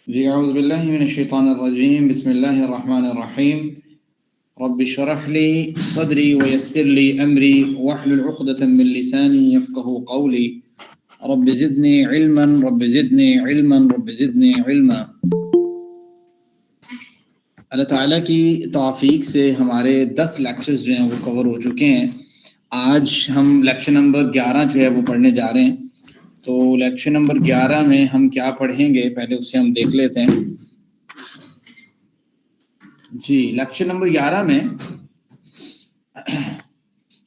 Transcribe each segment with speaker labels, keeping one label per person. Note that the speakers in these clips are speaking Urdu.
Speaker 1: جی اعوذ باللہ من الشیطان الرجیم بسم اللہ الرحمن الرحیم رب اشرح لی صدری ویسر لی امری واحلل عقدۃ من لسانی یفقهوا قولی رب زدنی علما رب زدنی علما رب زدنی علما۔ اللہ تعالیٰ کی توفیق سے ہمارے 10 لیکچرز جو ہیں وہ کور ہو چکے ہیں۔ آج ہم لیکچر نمبر 11 جو ہے وہ پڑھنے جا رہے ہیں۔ تو لیکچر نمبر 11 میں ہم کیا پڑھیں گے پہلے اسے ہم دیکھ لیتے ہیں۔ جی لیکچر نمبر 11 میں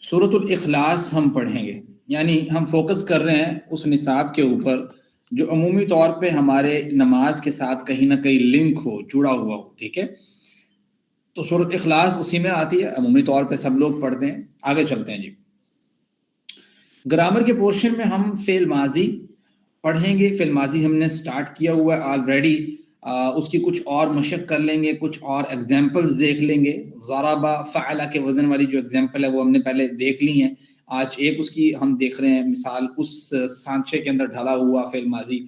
Speaker 1: سورۃ الاخلاص ہم پڑھیں گے، یعنی ہم فوکس کر رہے ہیں اس نصاب کے اوپر جو عمومی طور پہ ہمارے نماز کے ساتھ کہیں نہ کہیں لنک ہو، جڑا ہوا ہو، ٹھیک ہے۔ تو سورۃ اخلاص اسی میں آتی ہے، عمومی طور پہ سب لوگ پڑھتے ہیں۔ آگے چلتے ہیں جی۔ گرامر کے پورشن میں ہم فعل ماضی پڑھیں گے۔ فعل ماضی ہم نے سٹارٹ کیا ہوا ہے آلریڈی، اس کی کچھ اور مشق کر لیں گے، کچھ اور ایگزامپلز دیکھ لیں گے۔ ضربہ فعل کے وزن والی جو ایگزامپل ہے وہ ہم نے پہلے دیکھ لی ہیں، آج ایک اس کی ہم دیکھ رہے ہیں مثال اس سانچے کے اندر ڈھلا ہوا فعل ماضی۔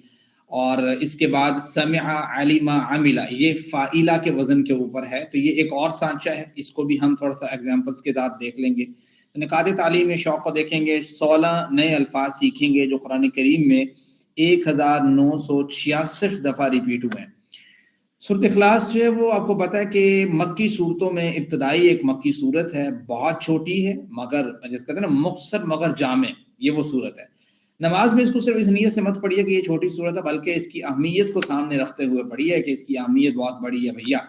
Speaker 1: اور اس کے بعد سمع علم عمل، یہ فاعلہ کے وزن کے اوپر ہے، تو یہ ایک اور سانچہ ہے، اس کو بھی ہم تھوڑا سا ایگزامپلز کے ساتھ دیکھ لیں گے۔ نکات تعلیم شوق کو دیکھیں گے، 16 نئے الفاظ سیکھیں گے جو قرآن کریم میں 1966 دفعہ ریپیٹ ہوئے ہیں۔ سورۃ اخلاص جو ہے وہ آپ کو پتہ ہے کہ مکی صورتوں میں ابتدائی ایک مکی صورت ہے، بہت چھوٹی ہے مگر جس کہتے ہیں نا مختصر مگر جامع، یہ وہ صورت ہے۔ نماز میں اس کو صرف اس نیت سے مت پڑھیے کہ یہ چھوٹی صورت ہے، بلکہ اس کی اہمیت کو سامنے رکھتے ہوئے پڑھیے کہ اس کی اہمیت بہت بڑی ہے بھیا۔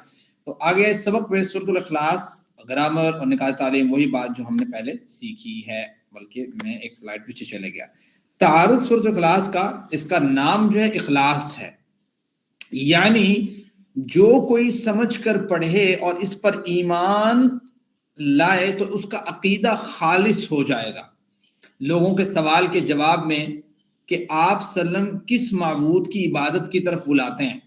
Speaker 1: تو آگے اس سبق میں سورۃ الاخلاص، گرامر اور نکات تعلیم، وہی بات جو ہم نے پہلے سیکھی ہے، بلکہ میں ایک سلائڈ پیچھے چلے گیا۔ تعارف سورۃ اخلاص کا، اس کا نام جو ہے اخلاص ہے، یعنی جو کوئی سمجھ کر پڑھے اور اس پر ایمان لائے تو اس کا عقیدہ خالص ہو جائے گا۔ لوگوں کے سوال کے جواب میں کہ آپ سلم کس معبود کی عبادت کی طرف بلاتے ہیں،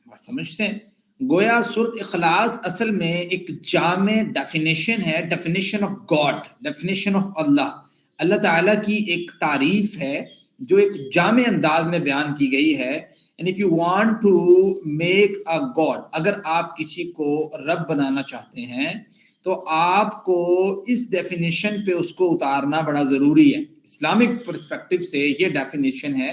Speaker 1: بات سمجھتے ہیں؟ گویا سورۃ اخلاص اصل میں ایک جامع ڈیفینیشن ہے، definition of God, definition of اللہ، اللہ تعالیٰ کی ایک تعریف ہے جو ایک جامع انداز میں بیان کی گئی ہے۔ And if you want to make a God، اگر آپ کسی کو رب بنانا چاہتے ہیں تو آپ کو اس ڈیفینیشن پہ اس کو اتارنا بڑا ضروری ہے۔ اسلامک پرسپیکٹو سے یہ ڈیفینیشن ہے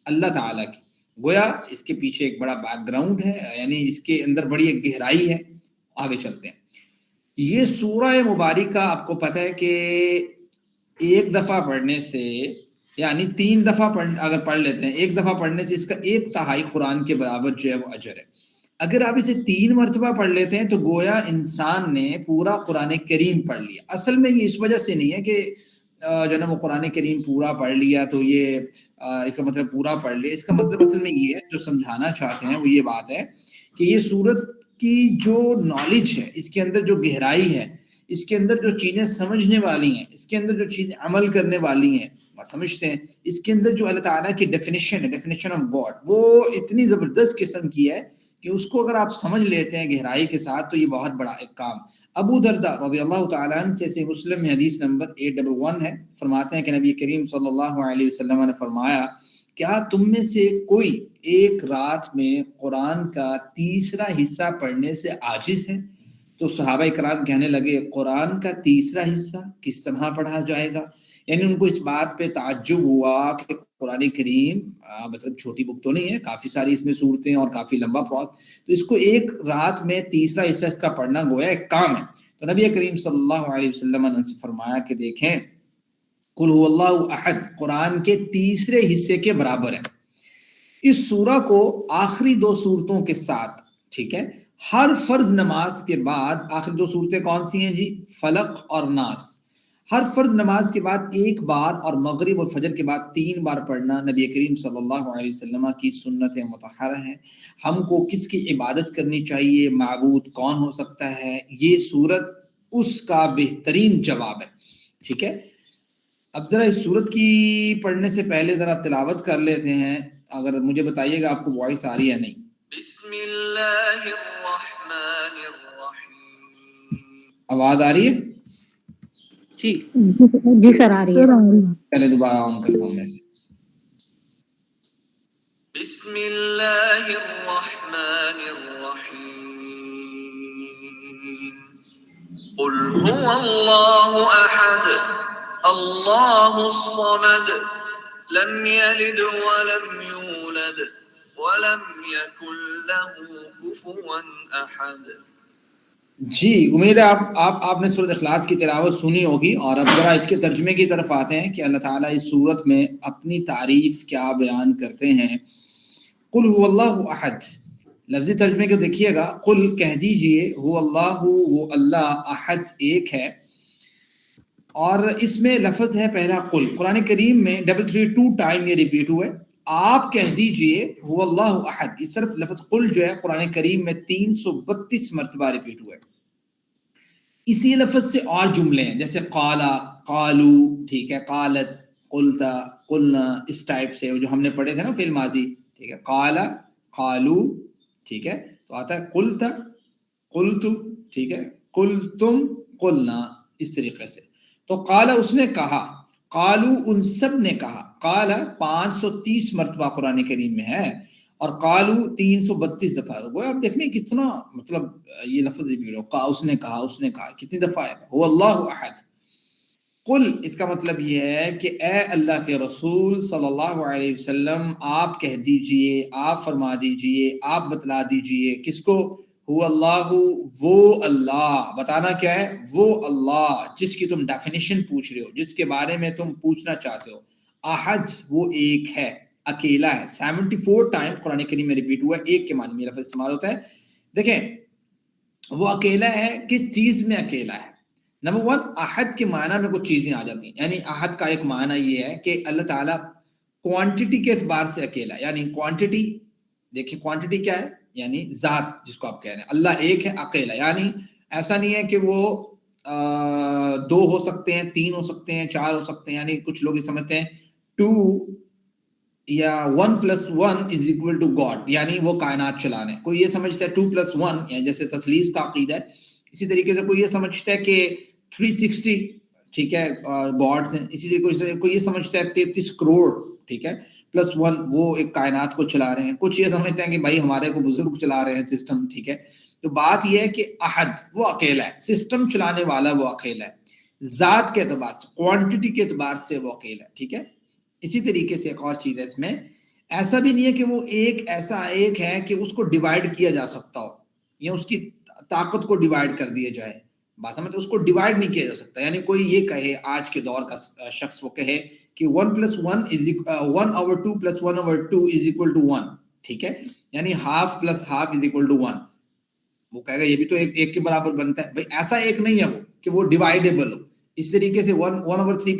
Speaker 1: اللہ تعالیٰ کی، گویا اس کے پیچھے ایک بڑا بیک گراؤنڈ ہے، یعنی اس کے اندر بڑی ایک گہرائی ہے۔ آگے چلتے ہیں۔ یہ سورہ مبارکہ آپ کو پتہ ہے کہ ایک دفعہ پڑھنے سے، یعنی 3 دفعہ اگر پڑھ لیتے ہیں، ایک دفعہ پڑھنے سے اس کا 1/3 قرآن کے برابر جو ہے وہ اجر ہے۔ اگر آپ اسے 3 مرتبہ پڑھ لیتے ہیں تو گویا انسان نے پورا قرآن کریم پڑھ لیا۔ اصل میں یہ اس وجہ سے نہیں ہے کہ جو نا وہ قرآن کریم پورا پڑھ لیا تو یہ اس کا مطلب پورا پڑھ لیا۔ اس کا مطلب اصل میں یہ ہے، جو سمجھانا چاہتے ہیں وہ یہ بات ہے کہ یہ سورت کی جو نالج ہے، اس کے اندر جو گہرائی ہے، اس کے اندر جو چیزیں سمجھنے والی ہیں، اس کے اندر جو چیزیں عمل کرنے والی ہیں، سمجھتے ہیں، اس کے اندر جو اللہ تعالیٰ کی ڈیفینیشن ہے، ڈیفینیشن آف گاڈ، وہ اتنی زبردست قسم کی ہے کہ اس کو اگر آپ سمجھ لیتے ہیں گہرائی کے ساتھ تو یہ بہت بڑا ایک کام۔ ابو درداء رضی اللہ تعالیٰ عنہ سے مسلم میں حدیث نمبر 811 ہے، فرماتے ہیں کہ نبی کریم صلی اللہ علیہ وسلم نے فرمایا، کیا تم میں سے کوئی ایک رات میں قرآن کا تیسرا حصہ پڑھنے سے عاجز ہے؟ تو صحابہ کرام کہنے لگے، قرآن کا تیسرا حصہ کس طرح پڑھا جائے گا؟ یعنی ان کو اس بات پہ تعجب ہوا کہ قرآن کریم مطلب چھوٹی بک تو نہیں ہے، کافی ساری اس میں صورتیں اور کافی لمبا پراس، تو اس کو ایک رات میں تیسرا حصہ اس کا پڑھنا گویا ایک کام ہے۔ تو نبی کریم صلی اللہ علیہ وسلم نے سے فرمایا کہ دیکھیں، قل هو اللہ احد قرآن کے تیسرے حصے کے برابر ہے۔ اس سورہ کو آخری 2 صورتوں کے ساتھ، ٹھیک ہے، ہر فرض نماز کے بعد، آخری 2 صورتیں کون سی ہیں جی؟ فلق اور ناس۔ ہر فرض نماز کے بعد 1 بار اور مغرب اور فجر کے بعد 3 بار پڑھنا نبی کریم صلی اللہ علیہ وسلم کی سنت مطہرہ ہے۔ ہم کو کس کی عبادت کرنی چاہیے، معبود کون ہو سکتا ہے، یہ سورت اس کا بہترین جواب ہے، ٹھیک ہے۔ اب ذرا اس سورت کی پڑھنے سے پہلے ذرا تلاوت کر لیتے ہیں، اگر مجھے بتائیے گا آپ کو وائس آ رہی ہے نہیں؟ بسم اللہ الرحمن الرحیم، آواز آ رہی ہے؟
Speaker 2: جی سر آ رہی ہے۔
Speaker 1: پہلے دوبارہ آن کرتا ہوں میں سے۔
Speaker 2: بسم اللہ الرحمن الرحیم قل هو اللہ احد اللہ الصمد لم یلد ولم یولد ولم یکن له کفوا احد۔
Speaker 1: جی امید ہے آپ نے سورۃ اخلاص کی تلاوت سنی ہوگی، اور اب ذرا اس کے ترجمے کی طرف آتے ہیں کہ اللہ تعالیٰ اس سورت میں اپنی تعریف کیا بیان کرتے ہیں۔ قل هو اللہ احد، لفظی ترجمے کو دیکھیے گا، قل کہہ دیجئے، هو اللہ وہ اللہ، احد ایک ہے، اور اس میں لفظ ہے پہلا قل، قرآن کریم میں 332 ٹائم یہ ریپیٹ ہوا ہے، آپ کہہ دیجئے هو اللہ احد، یہ صرف لفظ قل جو ہے قرآن کریم میں 332 مرتبہ ریپیٹ ہوا ہے۔ اسی لفظ سے اور جملے ہیں جیسے قالا، قالو، ٹھیک ہے، قالت، قلتا، قلنا، اس ٹائپ سے جو ہم نے پڑھے تھے نا فعل ماضی، ٹھیک ہے، قالا، قالو، ٹھیک ہے، تو آتا ہے قلتا، قلتو، ٹھیک ہے، قلتم، قلنا، اس طریقے سے۔ تو قالا اس نے کہا، قالو ان سب نے کہا، قالا 530 مرتبہ قرآن کریم میں ہے، اور قالو 332 دفعہ۔ وہ آپ دیکھیں کتنا مطلب یہ لفظ ریپیٹ ہو، اس نے کہا، اس نے کہا، کتنی دفعہ ہے، هو اللہ احد۔ قل اس کا مطلب یہ ہے کہ اے اللہ کے رسول صلی اللہ علیہ وسلم آپ کہہ دیجئے، آپ فرما دیجئے، آپ بتلا دیجئے، کس کو؟ هو اللہ وہ اللہ، بتانا کیا ہے؟ وہ اللہ جس کی تم ڈیفینیشن پوچھ رہے ہو، جس کے بارے میں تم پوچھنا چاہتے ہو۔ احد وہ ایک ہے، اکیلا ہے، 74 ٹائم قرآن کریم میں ریپیٹ ہوا ہے، ایک کے معنی میں لفظ استعمال ہوتا ہے۔ دیکھیں وہ اکیلا ہے، کس چیز میں اکیلا ہے؟ نمبر 1 احد کے معنی میں کچھ چیزیں آ جاتی ہیں، یعنی احد کا ایک معنی یہ ہے کہ اللہ تعالیٰ کوانٹٹی کے اعتبار سے اکیلا ہے، یعنی کوانٹٹی، دیکھیں کوانٹٹی کیا ہے؟ یعنی ذات جس کو آپ کہہ رہے ہیں، اللہ ایک ہے اکیلا، یعنی ایسا نہیں ہے کہ وہ 2 ہو سکتے ہیں، 3 ہو سکتے ہیں، 4 ہو سکتے ہیں، یعنی کچھ لوگ یہ سمجھتے ہیں 2 یا 1+1 = God، یعنی وہ کائنات چلا رہے ہیں۔ کوئی یہ سمجھتا ہے 2+1 یعنی جیسے تثلیث کا عقیدہ ہے، اسی طریقے سے کوئی یہ سمجھتا ہے کہ 360، ٹھیک ہے، گاڈز ہیں، اسی طریقے سے کوئی یہ سمجھتا ہے 33 کروڑ، ٹھیک ہے، +1 وہ ایک کائنات کو چلا رہے ہیں۔ کچھ یہ سمجھتے ہیں کہ بھائی ہمارے کو بزرگ چلا رہے ہیں سسٹم، ٹھیک ہے۔ تو بات یہ ہے کہ احد وہ اکیلا ہے، سسٹم چلانے والا وہ اکیلا ہے، ذات کے اعتبار سے، کوانٹٹی کے اعتبار سے وہ اکیلا ہے، ٹھیک ہے۔ اسی طریقے سے ایک اور چیز ہے اس میں، ایسا بھی نہیں ہے کہ وہ ایک ایسا ایک ہے کہ اس کو ڈیوائیڈ کیا جا سکتا ہو، یا اس کی طاقت کو ڈیوائیڈ کر دیا جائے، بات سمجھتے، اس کو ڈیوائیڈ نہیں کیا جا سکتا۔ یعنی کوئی یہ کہے، آج کے دور کا شخص وہ کہے کہ 1+1 ٹھیک ہے، یعنی ½ + ½ = 1، وہ کہے گا یہ بھی تو ایک کے برابر بنتا ہے، بھائی ایسا ایک نہیں ہے وہ کہ وہ ڈیوائیڈیبل ہو۔ اس طریقے سے 1/3 + 1/3 +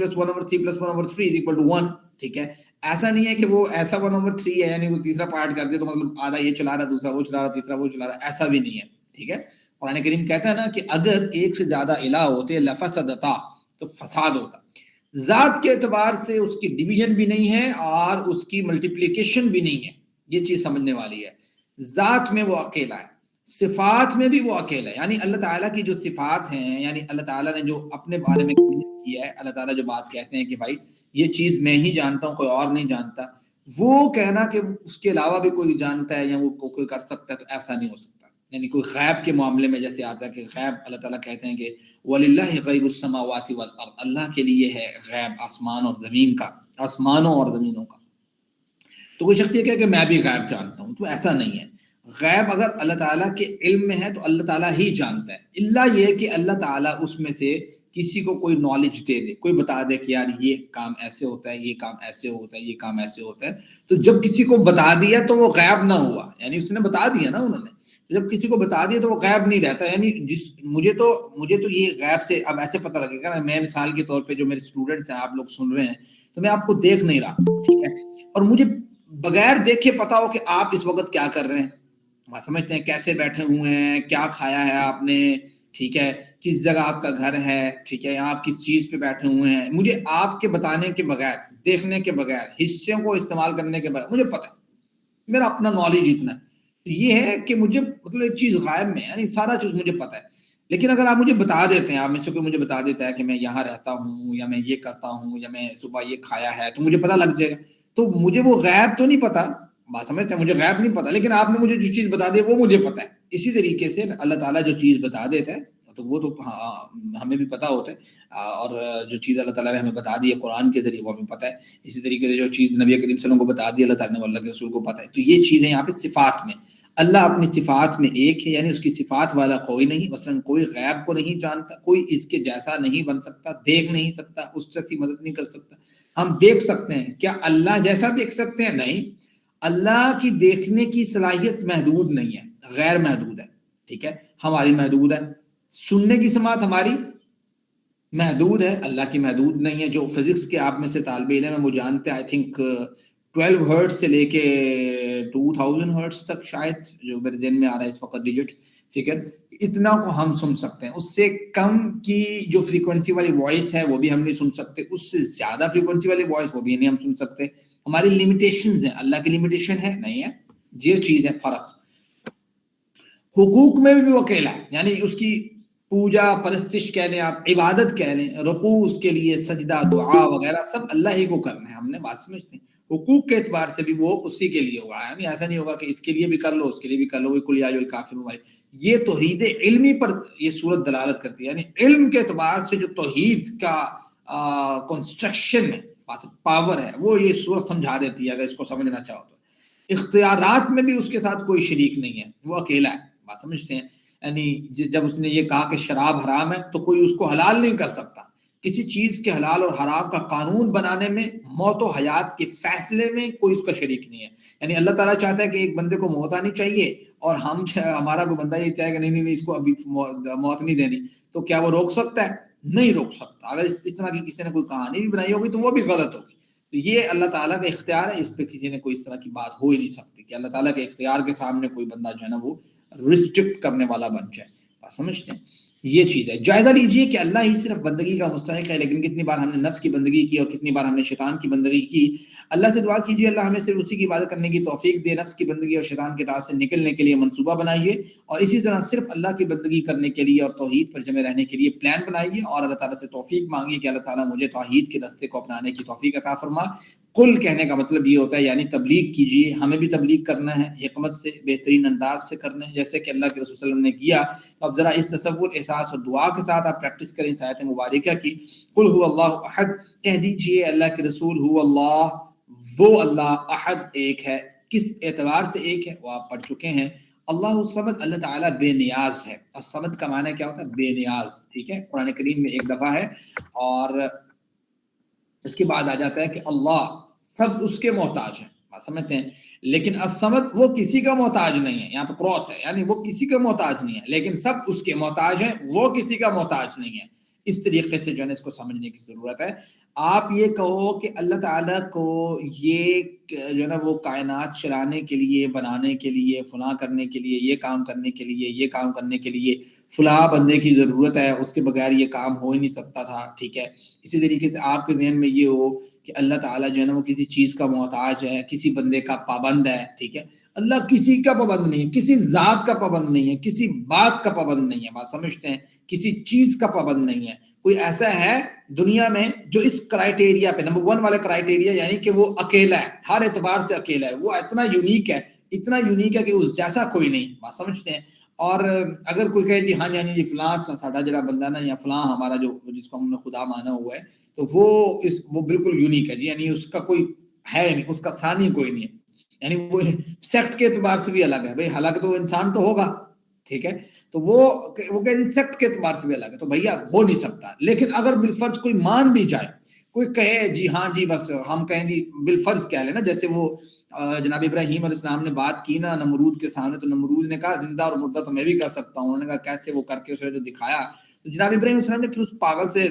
Speaker 1: 1/3 = 1، ٹھیک ہے، ایسا نہیں ہے کہ وہ ایسا 1/3 ہے یعنی وہ تیسرا پارٹ کر دے تو مطلب آدھا یہ چلا رہا، دوسرا وہ چلا رہا، تیسرا وہ چلا رہا، ایسا بھی نہیں ہے، ٹھیک ہے۔ قرآن کریم کہتا ہے نا کہ اگر ایک سے زیادہ الہ ہوتے لفسدتا، تو فساد ہوتا۔ ذات کے اعتبار سے اس کی ڈویژن بھی نہیں ہے اور اس کی ملٹیپلیکیشن بھی نہیں ہے، یہ چیز سمجھنے والی ہے۔ ذات میں وہ اکیلا ہے، صفات میں بھی وہ اکیلا ہے، یعنی اللہ تعالیٰ کی جو صفات ہیں، یعنی اللہ تعالیٰ نے جو اپنے بارے میں کیا ہے، اللہ تعالیٰ جو بات کہتے ہیں کہ بھائی یہ چیز میں ہی جانتا ہوں، کوئی اور نہیں جانتا، وہ کہنا کہ اس کے علاوہ بھی کوئی جانتا ہے یا وہ کوئی کر سکتا ہے، تو ایسا نہیں ہو سکتا۔ یعنی کوئی غیب کے معاملے میں جیسے آتا ہے کہ غیب، اللہ تعالیٰ کہتے ہیں کہ وَلِلَّهِ غَيْبُ السَّمَاوَاتِ وَالْأَرْضِ، اللہ کے لیے ہے غیب آسمان اور زمین کا، آسمانوں اور زمینوں کا۔ تو کوئی شخص یہ کہے کہ میں بھی غیب جانتا ہوں، تو ایسا نہیں ہے۔ غیب اگر اللہ تعالیٰ کے علم میں ہے تو اللہ تعالیٰ ہی جانتا ہے، اللہ یہ کہ اللہ تعالیٰ اس میں سے کسی کو کوئی نالج دے دے، کوئی بتا دے کہ یار یہ کام ایسے ہوتا ہے، یہ کام ایسے ہوتا ہے، یہ کام ایسے ہوتا ہے، تو جب کسی کو بتا دیا تو وہ غیب نہ ہوا، یعنی اس نے بتا دیا نا، انہوں نے جب کسی کو بتا دیا تو وہ غیب نہیں رہتا۔ یعنی مجھے تو یہ غیب سے اب ایسے پتہ لگے گا نا، میں مثال کے طور پہ جو میرے اسٹوڈنٹس ہیں، آپ لوگ سن رہے ہیں، تو میں آپ کو دیکھ نہیں رہا، ٹھیک ہے، اور مجھے بغیر دیکھے پتا ہو کہ آپ اس وقت کیا کر رہے ہیں، آپ سمجھتے ہیں کیسے بیٹھے ہوئے ہیں، کیا کھایا ہے آپ نے، ٹھیک ہے، کس جگہ آپ کا گھر ہے، ٹھیک ہے، آپ کس چیز پہ بیٹھے ہوئے ہیں، مجھے آپ کے بتانے کے بغیر، دیکھنے کے بغیر، حصوں کو استعمال کرنے کے بغیر مجھے پتا ہے، میرا اپنا نالج اتنا ہے۔ تو یہ ہے کہ مجھے مطلب ایک چیز غائب میں، یعنی سارا چیز مجھے پتا ہے، لیکن اگر آپ مجھے بتا دیتے ہیں، آپ میں سے کوئی مجھے بتا دیتا ہے کہ میں یہاں رہتا ہوں، یا میں یہ کرتا ہوں، یا میں صبح یہ کھایا ہے، تو مجھے پتا لگ جائے گا، تو مجھے وہ غیب تو نہیں پتا، بات سمجھتے ہیں؟ مجھے غیب نہیں پتا، لیکن آپ نے مجھے جو چیز بتا دی وہ مجھے پتا ہے. اسی طریقے سے اللہ تعالیٰ جو چیز بتا دیتا ہے تو وہ تو ہمیں بھی پتا ہوتا ہے، اور جو چیز اللہ تعالیٰ نے ہمیں بتا دی ہے قرآن کے ذریعے وہ ہمیں پتا ہے. اسی طریقے سے جو چیز نبی کریم صلی اللہ علیہ وسلم کو بتا دی اللہ تعالیٰ نے، اللہ کے رسول کو پتا ہے. تو یہ چیزیں یہاں پہ صفات میں، اللہ اپنی صفات میں ایک ہے، یعنی اس کی صفات والا کوئی نہیں. مثلا کوئی غیب کو نہیں جانتا، کوئی اس کے جیسا نہیں بن سکتا، دیکھ نہیں سکتا، اس جیسی مدد نہیں کر سکتا. ہم دیکھ سکتے ہیں، کیا اللہ جیسا دیکھ سکتے ہیں؟ نہیں. اللہ کی دیکھنے کی صلاحیت محدود نہیں ہے، غیر محدود ہے. ٹھیک ہے، ہماری محدود ہے. سننے کی سماعت ہماری محدود ہے، اللہ کی محدود نہیں ہے. جو فزکس کے آپ میں سے طالب علم ہیں وہ جانتے ہیں، آئی تھنک 12 ہرٹز سے لے کے 2000 ہرٹز تک شاید، جو میرے ذہن میں آ رہا ہے اس وقت ڈیجٹ فکر، اتنا کو ہم سن سکتے ہیں. اس سے کم کی جو فریکوینسی والی وائس ہے وہ بھی ہم نہیں سن سکتے، اس سے زیادہ فریکوینسی والی وائس وہ بھی نہیں ہم سن سکتے. ہماری لیمیٹیشنز ہیں، اللہ کی لیمیٹیشن ہے نہیں ہے. یہ چیز ہے فرق. حقوق میں بھی وہ اکیلا ہے، یعنی اس کی پوجا پرستش کہہ لیں، آپ عبادت کہہ لیں، رکوع اس کے لیے، سجدہ، دعا وغیرہ سب اللہ ہی کو کرنا ہے. ہم نے بات سمجھتے ہیں، حقوق کے اعتبار سے بھی وہ اسی کے لیے ہوگا. یعنی ایسا نہیں ہوگا کہ اس کے لیے بھی کر لو اس کے لیے بھی کر لو. کل یا ایھا الکافرون، یہ توحید علمی پر یہ صورت دلالت کرتی ہے. یعنی علم کے اعتبار سے جو توحید کا کنسٹرکشن ہے، پاور ہے، وہ یہ صورت سمجھا دیتی ہے اگر اس کو سمجھنا چاہو تو. اختیارات میں بھی اس کے ساتھ کوئی شریک نہیں ہے، وہ اکیلا ہے. بات سمجھتے ہیں؟ یعنی جب اس نے یہ کہا کہ شراب حرام ہے تو کوئی اس کو حلال نہیں کر سکتا. کسی چیز کے حلال اور حرام کا قانون بنانے میں، موت و حیات کے فیصلے میں کوئی اس کا شریک نہیں ہے. یعنی اللہ تعالیٰ چاہتا ہے کہ ایک بندے کو موت آنی چاہیے، اور ہمارا کوئی بندہ یہ چاہے کہ نہیں اس کو ابھی موت نہیں دینی، تو کیا وہ روک سکتا ہے؟ نہیں روک سکتا. اگر اس طرح کی کسی نے کوئی کہانی بھی بنائی ہوگی تو وہ بھی غلط ہوگی. تو یہ اللہ تعالیٰ کا اختیار ہے، اس پہ کسی نے کوئی اس طرح کی بات ہو ہی نہیں سکتی کہ اللہ تعالیٰ کے اختیار کے سامنے کوئی بندہ جو ہے نا وہ ریسٹرکٹ کرنے والا بن جائے. بات سمجھتے ہیں؟ یہ چیز ہے. جائزہ لیجئے کہ اللہ ہی صرف بندگی کا مستحق ہے، لیکن کتنی بار ہم نے نفس کی بندگی کی اور کتنی بار ہم نے شیطان کی بندگی کی. اللہ سے دعا کیجیے اللہ ہمیں صرف اسی کی عبادت کرنے کی توفیق دے، نفس کی بندگی اور شیطان کے راہ سے نکلنے کے لیے منصوبہ بنائیے، اور اسی طرح صرف اللہ کی بندگی کرنے کے لیے اور توحید پر جمع رہنے کے لیے پلان بنائیے، اور اللہ تعالیٰ سے توفیق مانگیے کہ اللہ تعالیٰ مجھے توحید کے راستے کو اپنانے کی توفیق عطا فرما. قل کہنے کا مطلب یہ ہوتا ہے یعنی تبلیغ کیجیے. ہمیں بھی تبلیغ کرنا ہے، حکمت سے، بہترین انداز سے کرنا ہے جیسے کہ اللہ کے رسول صلی اللہ علیہ وسلم نے کیا. اب ذرا اس تصور، احساس اور دعا کے ساتھ آپ پریکٹس کریں اس آیت مبارکہ کی. قل هو اللہ احد، کہہ دیجئے اللہ کے رسول، هو اللہ، وہ اللہ، احد ایک ہے. کس اعتبار سے ایک ہے وہ آپ پڑھ چکے ہیں. اللہ الصمد، اللہ تعالیٰ بے نیاز ہے. الصمد کا معنی کیا ہوتا ہے؟ بے نیاز. ٹھیک ہے، قرآن کریم میں ایک دفعہ ہے، اور اس کے بعد آ جاتا ہے کہ اللہ سب اس کے محتاج ہیں. آپ سمجھتے ہیں؟ لیکن الصمد وہ کسی کا محتاج نہیں ہے. یہاں پہ کراس ہے، یعنی وہ کسی کا محتاج نہیں ہے، لیکن سب اس کے محتاج ہیں، وہ کسی کا محتاج نہیں ہے. اس طریقے سے جو ہے اس کو سمجھنے کی ضرورت ہے. آپ یہ کہو کہ اللہ تعالیٰ کو یہ جو ہے نا وہ کائنات چلانے کے لیے، بنانے کے لیے، فلاں کرنے کے لیے، یہ کام کرنے کے لیے، یہ کام کرنے کے لیے فلاں بندے کی ضرورت ہے، اس کے بغیر یہ کام ہو ہی نہیں سکتا تھا. ٹھیک ہے، اسی طریقے سے آپ کے ذہن میں یہ ہو کہ اللہ تعالیٰ جو ہے نا وہ کسی چیز کا محتاج ہے، کسی بندے کا پابند ہے. ٹھیک ہے، اللہ کسی کا پابند نہیں ہے، کسی ذات کا پابند نہیں ہے، کسی بات کا پابند نہیں ہے. بات سمجھتے ہیں؟ کسی چیز کا پابند نہیں ہے. کوئی ایسا ہے دنیا میں جو اس کرائٹیریا پہ نمبر 1 والے کرائٹیریا، یعنی کہ وہ اکیلا ہے، ہر اعتبار سے اکیلا ہے، وہ اتنا یونیک ہے، اتنا یونیک ہے کہ اس جیسا کوئی نہیں. بات سمجھتے ہیں؟ اور اگر کوئی کہے جی ہاں جی فلاں ساڈا جڑا بندہ نا، یا فلاں ہمارا جو جس کو ہم نے خدا مانا ہوا ہے، تو وہ بالکل یونیک ہے جی، یعنی اس کا کوئی ہے نہیں، اس کا ثانی کوئی نہیں ہے. یعنی وہ سیکٹ کے اعتبار سے بھی الگ ہے. بھائی حالانکہ تو انسان تو ہوگا، ٹھیک ہے، تو وہ کہ سیکٹ کے اعتبار سے بھی الگ ہے، تو بھیا ہو نہیں سکتا. لیکن اگر بالفرض کوئی مان بھی جائے، کوئی کہے جی ہاں جی بس ہم کہیں جی بالفرض کہہ لیں نا، جیسے وہ جناب ابراہیم علیہ السلام نے بات کی نا نمرود کے سامنے، تو نمرود نے کہا زندہ اور مردہ تو میں بھی کر سکتا ہوں. انہوں نے کہا کیسے؟ وہ کر کے اس نے جو دکھایا. تو جناب ابراہیم علیہ السلام نے پھر اس پاگل سے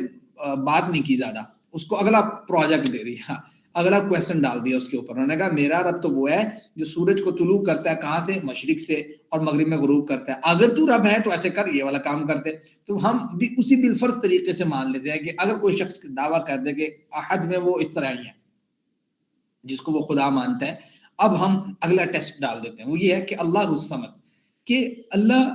Speaker 1: بات نہیں کی زیادہ، اس کو اگلا پروجیکٹ دے دیا، اگلا کویسچن ڈال دیا اس کے اوپر. انہوں نے کہا میرا رب تو وہ ہے جو سورج کو طلوع کرتا ہے کہاں سے؟ مشرق سے، اور مغرب میں غروب کرتا ہے. اگر تو رب ہے تو ایسے کر، یہ والا کام کرتے. تو ہم بھی اسی بالفرض طریقے سے مان لیتے ہیں کہ اگر کوئی شخص دعویٰ کر دے کہ احد میں وہ اس طرح ہی ہے جس کو وہ خدا مانتا ہے، اب ہم اگلا ٹیسٹ ڈال دیتے ہیں. وہ یہ ہے کہ اللہ الصمد، کہ اللہ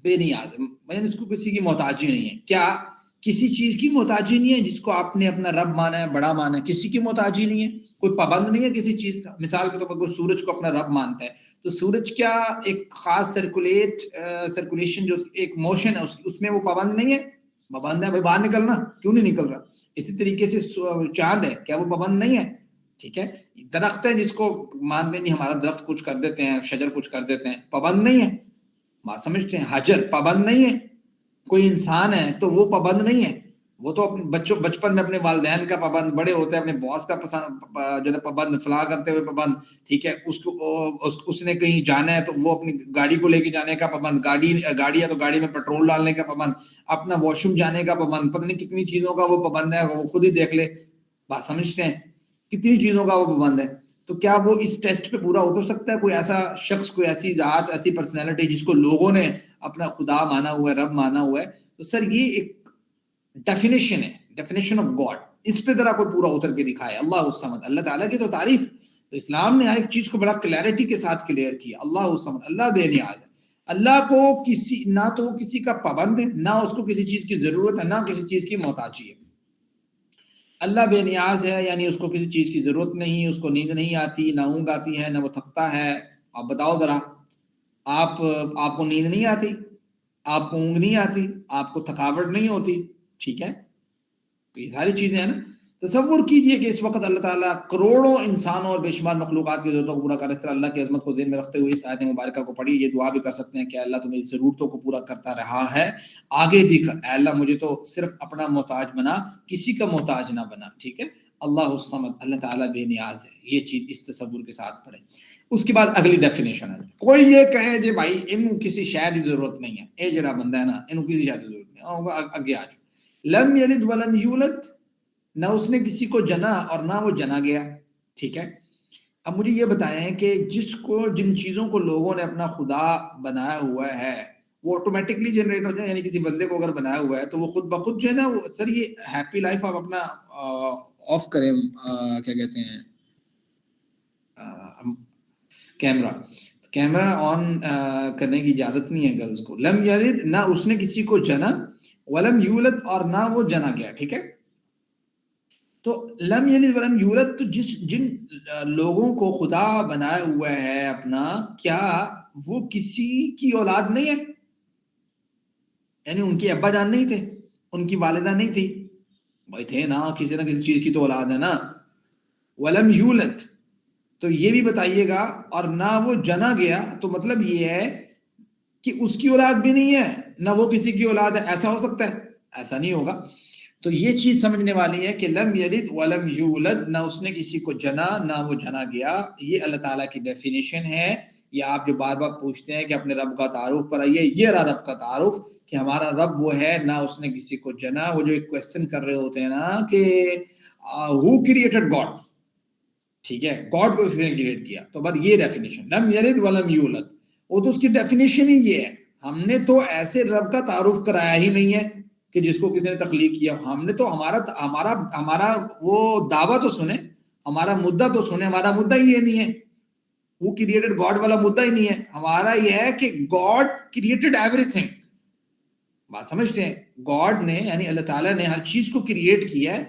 Speaker 1: بے نیاز ہے، یعنی اس کو کسی کی محتاجی نہیں ہے. کیا کسی چیز کی محتاجی نہیں ہے جس کو آپ نے اپنا رب مانا ہے، بڑا مانا ہے، کسی کی محتاجی نہیں ہے، کوئی پابند نہیں ہے کسی چیز کا. مثال کے طور پر کوئی سورج کو اپنا رب مانتا ہے تو سورج کیا ایک خاص سرکولیشن جو ایک موشن ہے اس میں وہ پابند نہیں ہے؟ پابند ہے بھائی، باہر نکلنا کیوں نہیں نکل رہا. اسی طریقے سے چاند ہے، کیا وہ پابند نہیں ہے؟ ٹھیک ہے. درخت ہے جس کو مانتے نہیں ہمارا درخت کچھ کر دیتے ہیں، شجر کچھ کر دیتے ہیں، پابند نہیں ہے. بات سمجھتے ہیں؟ حجر پابند نہیں ہے. کوئی انسان ہے تو وہ پابند نہیں ہے، وہ تو اپنے بچپن میں اپنے والدین کا پابند، بڑے ہوتے ہیں اپنے باس کا جو ہے پابند، فلاں کرتے ہوئے پابند. ٹھیک ہے. اس نے کہیں جانا ہے تو وہ اپنی گاڑی کو لے کے جانے کا پابند، گاڑی ہے تو گاڑی میں پیٹرول ڈالنے کا پابند، اپنا واش روم جانے کا پابند، پتہ نہیں کتنی چیزوں کا وہ پابند ہے، وہ خود ہی دیکھ لے. بات سمجھتے ہیں؟ کتنی چیزوں کا وہ پابند ہے. تو کیا وہ اس ٹیسٹ پہ پورا اتر سکتا ہے؟ کوئی ایسا شخص، کوئی ایسی ذات، ایسی پرسنالٹی جس کو لوگوں نے اپنا خدا مانا ہوا ہے، رب مانا ہوا ہے. تو سر یہ ایک ڈیفینیشن ہے، ڈیفینیشن آف گاڈ. اس پہ ذرا کوئی پورا اتر کے دکھائے. اللہ الصمد، اللہ تعالیٰ کی تو تعریف. تو اسلام نے ایک چیز کو بڑا کلیئرٹی کے ساتھ کلیئر کیا. اللہ الصمد، اللہ بے نیاز ہے. اللہ کو کسی نہ تو وہ کسی کا پابند ہے، نہ اس کو کسی چیز کی ضرورت ہے، نہ کسی چیز کی محتاجی ہے. اللہ بے نیاز ہے، یعنی اس کو کسی چیز کی ضرورت نہیں، اس کو نیند نہیں آتی، نہ اونگ آتی ہے، نہ وہ تھکتا ہے. آپ بتاؤ ذرا، آپ کو نیند نہیں آتی، آپ کو اونگ نہیں آتی، آپ کو تھکاوٹ نہیں ہوتی. ٹھیک ہے. تو یہ ساری چیزیں ہیں نا. تصور کیجئے کہ اس وقت اللہ تعالیٰ کروڑوں انسانوں اور بے شمار مخلوقات کی ضرورتوں کو پورا کر. اس طرح اللہ کی عظمت کو ذہن میں رکھتے ہوئے اس آیت مبارکہ کو پڑھی. یہ دعا بھی کر سکتے ہیں کہ اللہ تمہیں ضرورتوں کو پورا کرتا رہا ہے، آگے بھی کر. اے اللہ مجھے تو صرف اپنا محتاج بنا، کسی کا محتاج نہ بنا. ٹھیک ہے. اللہ الصمد، اللہ تعالیٰ بے نیاز ہے. یہ چیز اس تصور کے ساتھ پڑھیں. اس کے بعد اگلی ڈیفینیشن ہے. کوئی یہ کہے جی بھائی ان کسی شاید کی ضرورت نہیں ہے، اے جڑا بندہ ہے نا ان کسی شاید کی ضرورت نہیں. آگے آج لم یلد ولم یولد، نہ اس نے کسی کو جنا اور نہ وہ جنا گیا. ٹھیک ہے. اب مجھے یہ بتائیں کہ جن چیزوں کو لوگوں نے اپنا خدا بنایا ہوا ہے وہ آٹومیٹکلی جنریٹ ہو جائے. یعنی کسی بندے کو اگر بنایا ہوا ہے تو وہ خود بخود جو ہے نا. سر یہ ہیپی لائف آپ اپنا آف کریں، کیا کہتے ہیں، کیمرہ آن کرنے کی اجازت نہیں ہے گرلز کو. لم یلد، نہ اس نے کسی کو جنا، ولم یولد، اور نہ وہ جنا گیا. ٹھیک ہے. تو لم یلد ولم یولد، تو جن لوگوں کو خدا بنایا ہوا ہے اپنا، کیا وہ کسی کی اولاد نہیں ہے؟ یعنی ان کے ابا جان نہیں تھے، ان کی والدہ نہیں تھی؟ بھائی تھے نا، کسی نہ کسی چیز کی تو اولاد ہے نا. ولم یولد، تو یہ بھی بتائیے گا. اور نہ وہ جنا گیا، تو مطلب یہ ہے کہ اس کی اولاد بھی نہیں ہے، نہ وہ کسی کی اولاد ہے. ایسا ہو سکتا ہے؟ ایسا نہیں ہوگا. تو یہ چیز سمجھنے والی ہے کہ لم یلد ولم یولد، نہ اس نے کسی کو جنا نہ وہ جنا گیا. یہ اللہ تعالیٰ کی ڈیفینیشن ہے. یہ آپ جو بار بار پوچھتے ہیں کہ اپنے رب کا تعارف پر آئیے، یہ رہا رب کا تعارف کہ ہمارا رب وہ ہے، نہ اس نے کسی کو جنا. وہ جو ایک کویسچن کر رہے ہوتے ہیں نا کہ who created God؟ ٹھیک ہے، گاڈ کو کس نے کریٹ کیا؟ تو بس یہ ڈیفینیشن لم یلد ولم یولد، وہ تو اس کی ڈیفینیشن ہی یہ ہے. ہم نے تو ایسے رب کا تعارف کرایا ہی نہیں ہے کہ جس کو کسی نے تخلیق کیا. ہم نے تو ہمارا وہ دعویٰ تو سنے، ہمارا مدعا تو سنے. ہمارا مدعا ہی یہ نہیں ہے، وہ کریٹڈ گاڈ والا مدعا ہی نہیں ہے. ہمارا یہ ہے کہ گاڈ کریٹڈ ایوری تھنگ. بات سمجھتے ہیں؟ گاڈ نے یعنی اللہ تعالیٰ نے ہر چیز کو کریٹ کیا ہے.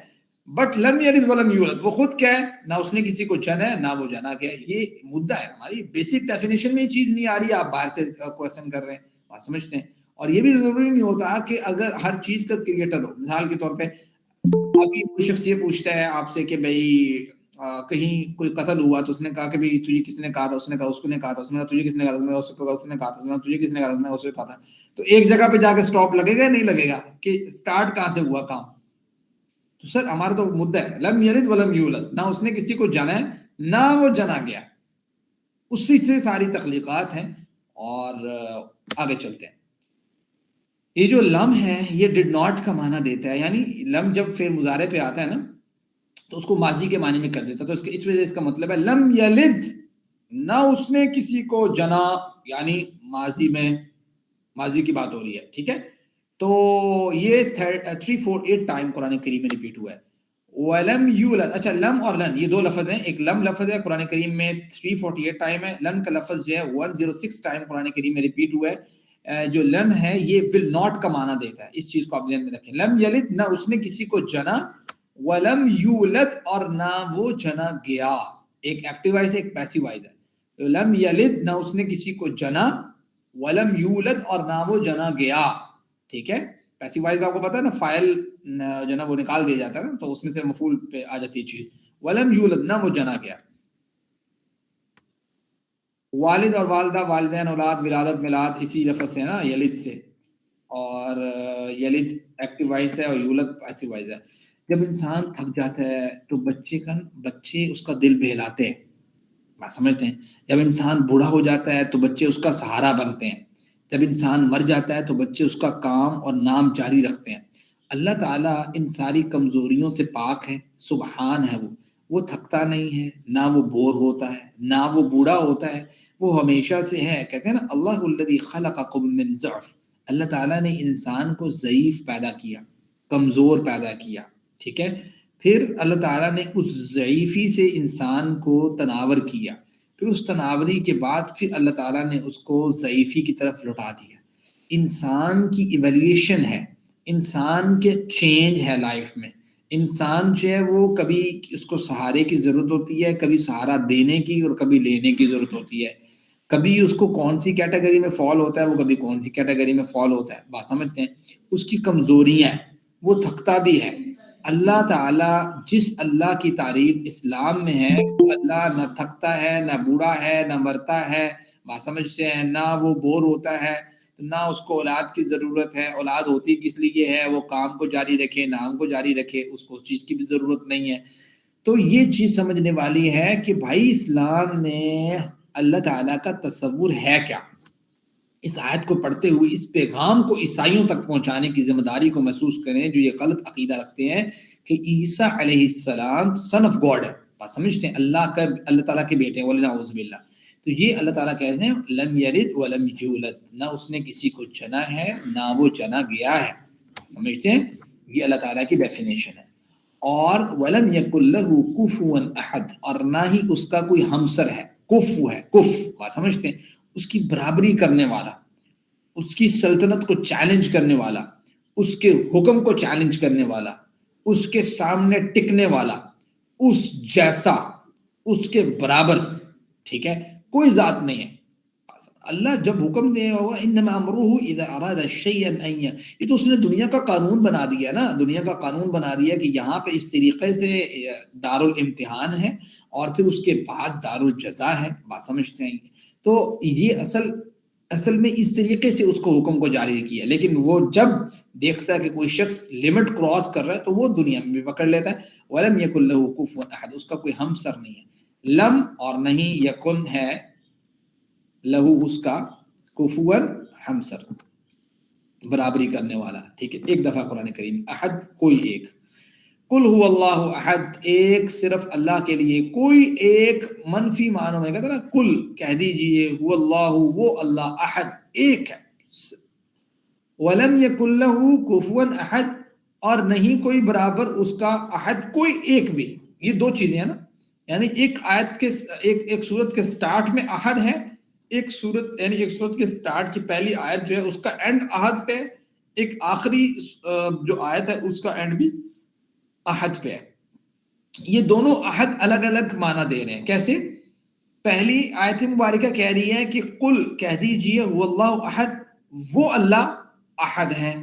Speaker 1: بٹ لم یلد ولم یولد، وہ خود کیا ہے؟ نہ اس نے کسی کو جنا ہے نہ وہ جنا گیا. یہ مدعا ہے. ہماری بیسک ڈیفینیشن میں یہ چیز نہیں آ رہی، آپ باہر سے کویسچن کر رہے ہیں. بات سمجھتے ہیں؟ اور یہ بھی ضروری نہیں ہوتا کہ اگر ہر چیز کا کریٹر ہو. مثال کے طور پہ ابھی کوئی شخص یہ پوچھتا ہے آپ سے کہ بھئی کہیں کوئی قتل ہوا تو اس نے کہا کہ بھئی تجھے کس نے کہا تھا؟ اس نے کہا اس کو نے کہا تھا. اس نے کہا تجھے کس نے کہا تھا؟ اس نے کہا تھا. تجھے کس نے کہا تھا؟ اس نے کہا تھا. تو ایک جگہ پہ جا کے سٹاپ لگے گا نہیں لگے گا کہ سٹارٹ کہاں سے ہوا کام؟ تو سر ہمارا تو مدعا ہے لم یلد ولم یولد، نہ اس نے کسی کو جنا ہے نہ وہ جنا گیا. اسی سے ساری تخلیقات ہیں. اور آگے چلتے ہیں. یہ جو لم ہے یہ ڈڈ ناٹ کا معنی دیتا ہے. یعنی لم جب فعل مضارع پہ آتا ہے نا تو اس کو ماضی کے معنی میں کر دیتا ہے. تو اس وجہ سے اس کا مطلب ہے لم یلد، نہ اس نے کسی کو جنا، یعنی ماضی کی بات ہو رہی ہے. ٹھیک ہے. تو یہ 348 ٹائم قرآن کریم میں ریپیٹ ہوا ہے. وَلَمْ يُولَدْ، اچھا لم اور لن یہ دو لفظ ہیں. ایک لم لفظ ہے قرآن کریم میں 348 ٹائم ہے. لن کا لفظ جو ہے 106 ٹائم قرآن کریم میں ریپیٹ ہوا ہے. جو لم ہے یہ ول ناٹ کا معنی دیتا ہے. اس چیز کو آپ ذہن میں رکھیں. لم یلد نہ اس نے کسی کو جنا, ولم یولد اور نہ وہ جنا گیا. ایک ایکٹیو وائز ہے ایک پیسیو وائز ہے. لم یلد نہ اس نے کسی کو جنا, ولم یولد اور نہ وہ جنا گیا. ٹھیک ہے, پیسیو وائز آپ کو پتا ہے نا, فائل جو نا وہ نکال دیا جاتا ہے نا, تو اس میں سے مفعول پہ آ جاتی ہے چیز. ولم یولد نہ وہ جنا گیا. والد اور والدہ, والدین, اولاد, ولادت, میلاد اسی لفظ سے نا, یلد سے. اور یلد ایکٹیو وائز ہے اور یولد پیسیو وائز ہے. جب انسان تھک جاتا ہے تو بچے اس کا دل بہلاتے ہیں, بات سمجھتے ہیں. جب انسان بوڑھا ہو جاتا ہے تو بچے اس کا سہارا بنتے ہیں. جب انسان مر جاتا ہے تو بچے اس کا کام اور نام جاری رکھتے ہیں. اللہ تعالیٰ ان ساری کمزوریوں سے پاک ہے, سبحان ہے. وہ تھکتا نہیں ہے, نہ وہ بور ہوتا ہے, نہ وہ بوڑھا ہوتا ہے, وہ ہمیشہ سے ہے. کہتے ہیں نا اللہ الذی خلقکم من ضعف, اللہ تعالیٰ نے انسان کو ضعیف پیدا کیا, کمزور پیدا کیا. ٹھیک ہے, پھر اللہ تعالیٰ نے اس ضعیفی سے انسان کو تناور کیا, پھر اس تناوری کے بعد پھر اللہ تعالیٰ نے اس کو ضعیفی کی طرف لوٹا دیا. انسان کی ایویلیویشن ہے, انسان کے چینج ہے لائف میں. انسان جو ہے وہ کبھی اس کو سہارے کی ضرورت ہوتی ہے, کبھی سہارا دینے کی اور کبھی لینے کی ضرورت ہوتی ہے. کبھی اس کو کون سی کیٹیگری میں فال ہوتا ہے, وہ کبھی کون سی کیٹیگری میں فال ہوتا ہے. بات سمجھتے ہیں. اس کی کمزوریاں, وہ تھکتا بھی ہے. اللہ تعالیٰ, جس اللہ کی تعریف اسلام میں ہے, اللہ نہ تھکتا ہے, نہ بوڑھا ہے, نہ مرتا ہے. بات سمجھتے ہیں. نہ وہ بور ہوتا ہے, نہ اس کو اولاد کی ضرورت ہے. اولاد ہوتی کس لیے ہے, وہ کام کو جاری رکھے, نام کو جاری رکھے, اس کو اس چیز کی بھی ضرورت نہیں ہے. تو یہ چیز سمجھنے والی ہے کہ بھائی اسلام میں اللہ تعالیٰ کا تصور ہے کیا. اس آیت کو پڑھتے ہوئے اس پیغام کو عیسائیوں تک پہنچانے کی ذمہ داری کو محسوس کریں جو یہ غلط عقیدہ رکھتے ہیں کہ عیسیٰ علیہ السلام سن آف گاڈ ہے. بات سمجھتے ہیں, اللہ تعالیٰ کے بیٹے ہیں, ولنعوذ باللہ. تو یہ اللہ تعالیٰ کہتے ہیں لم یلد ولم یولد, نہ اس نے کسی کو جنا ہے نہ وہ جنا گیا ہے. سمجھتے ہیں, یہ اللہ تعالیٰ کی ڈیفینیشن ہے. اور ولم یکن لہ کفوا احد, اور نہ ہی اس کا کوئی ہمسر ہے. کفو ہے, کف, بات سمجھتے ہیں, اس کی برابری کرنے والا, اس کی سلطنت کو چیلنج کرنے والا, اس کے حکم کو چیلنج کرنے والا, اس کے سامنے ٹکنے والا, اس جیسا, اس کے برابر. ٹھیک ہے, کوئی ذات نہیں ہے. اللہ جب حکم دے ہوگا انما امرہ اذا اراد شیئا ان, یہ تو اس نے دنیا کا قانون بنا دیا نا, دنیا کا قانون بنا دیا کہ یہاں پہ اس طریقے سے دارالامتحان ہے اور پھر اس کے بعد دارالجزا ہے. بات سمجھتے ہیں. تو یہ اصل میں اس طریقے سے اس کو حکم کو جاری کیا, لیکن وہ جب دیکھتا ہے کہ کوئی شخص لمٹ کراس کر رہا ہے تو وہ دنیا میں بھی پکڑ لیتا ہے. ولم یکن لہ کفوا احد, اس کا کوئی ہمسر نہیں ہے. لم اور نہیں یکن ہے لہو اس کا کفوا ہمسر, برابری کرنے والا. ٹھیک ہے, ایک دفعہ قرآن کریم احد کوئی ایک. قل هو اللہ احد, ایک صرف اللہ کے لیے. کوئی ایک منفی معنوں میں کہتا ہے نا, قل کہہ دیجئے, هو اللہ, وہ اللہ, احد ایک ہے. ولم یکن لہ کفوا احد, اور نہیں کوئی برابر اس کا احد کوئی ایک بھی. یہ دو چیزیں ہیں نا, یعنی ایک آیت کے ایک سورت کے سٹارٹ میں احد ہے, ایک سورت یعنی ایک سورت کے سٹارٹ کی پہلی آیت جو ہے اس کا اینڈ احد پہ, ایک آخری جو آیت ہے اس کا اینڈ بھی احد پہ ہے. یہ دونوں احد الگ الگ معنی دے رہے ہیں. کیسے؟ پہلی آیت مبارکہ کہہ رہی ہے کہ قل کہہ دیجئے هو اللہ احد, وہ اللہ احد ہے.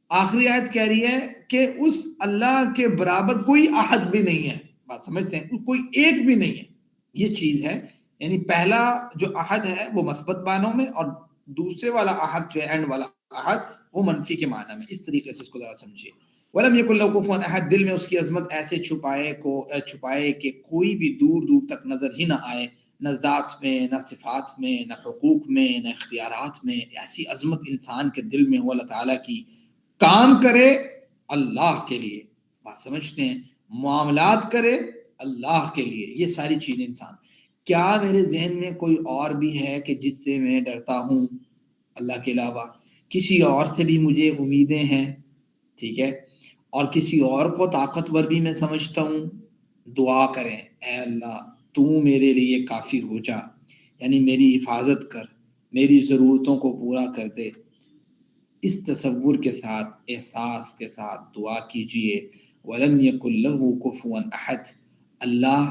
Speaker 1: آخری آیت کہہ رہی ہے کہ اس اللہ کے برابر کوئی احد بھی نہیں ہے. بات سمجھتے ہیں, کوئی ایک بھی نہیں ہے. یہ چیز ہے, یعنی پہلا جو احد ہے وہ مثبت معنوں میں, اور دوسرے والا احد جو ہے اینڈ والا احد وہ منفی کے معنی میں. اس طریقے سے اس کو ذرا سمجھیے. ولم یکن لہ کفوا احد, دل میں اس کی عظمت ایسے چھپائے کہ کوئی بھی دور دور تک نظر ہی نہ آئے, نہ ذات میں, نہ صفات میں, نہ حقوق میں, نہ اختیارات میں. ایسی عظمت انسان کے دل میں ہو اللہ تعالیٰ کی, کام کرے اللہ کے لیے. بات سمجھتے ہیں, معاملات کرے اللہ کے لیے. یہ ساری چیزیں انسان, کیا میرے ذہن میں کوئی اور بھی ہے کہ جس سے میں ڈرتا ہوں اللہ کے علاوہ؟ کسی اور سے بھی مجھے امیدیں ہیں. ٹھیک ہے, اور کسی اور کو طاقتور بھی میں سمجھتا ہوں. دعا کریں, اے اللہ تو میرے لیے کافی ہو جا, یعنی میری حفاظت کر, میری ضرورتوں کو پورا کر دے۔ اس تصور کے ساتھ، احساس کے ساتھ دعا کیجئے، وَلَمْ يَكُنْ لَهُ كُفُوًا أَحَدٌ، اللہ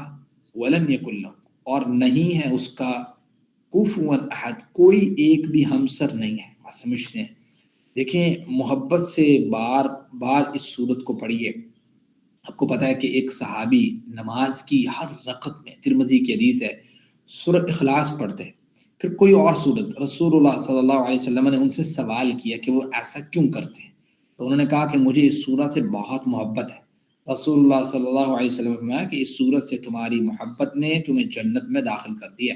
Speaker 1: وَلَمْ يَكُنْ لَهُ، اور نہیں ہے اس کا کفواً احد، کوئی ایک بھی ہمسر نہیں ہے۔ آپ سمجھتے ہیں؟ دیکھیں محبت سے بار بار اس صورت کو پڑھیے۔ آپ کو پتا ہے کہ ایک صحابی نماز کی ہر رکعت میں، ترمذی کی حدیث ہے، سورہ اخلاص پڑھتے ہیں، پھر کوئی اور صورت۔ رسول اللہ صلی اللہ علیہ وسلم نے ان سے سوال کیا کہ وہ ایسا کیوں کرتے ہیں، تو انہوں نے کہا کہ مجھے اس سورہ سے بہت محبت ہے۔ رسول اللہ صلی اللہ علیہ وسلم نے فرمایا کہ اس سورت سے تمہاری محبت نے تمہیں جنت میں داخل کر دیا۔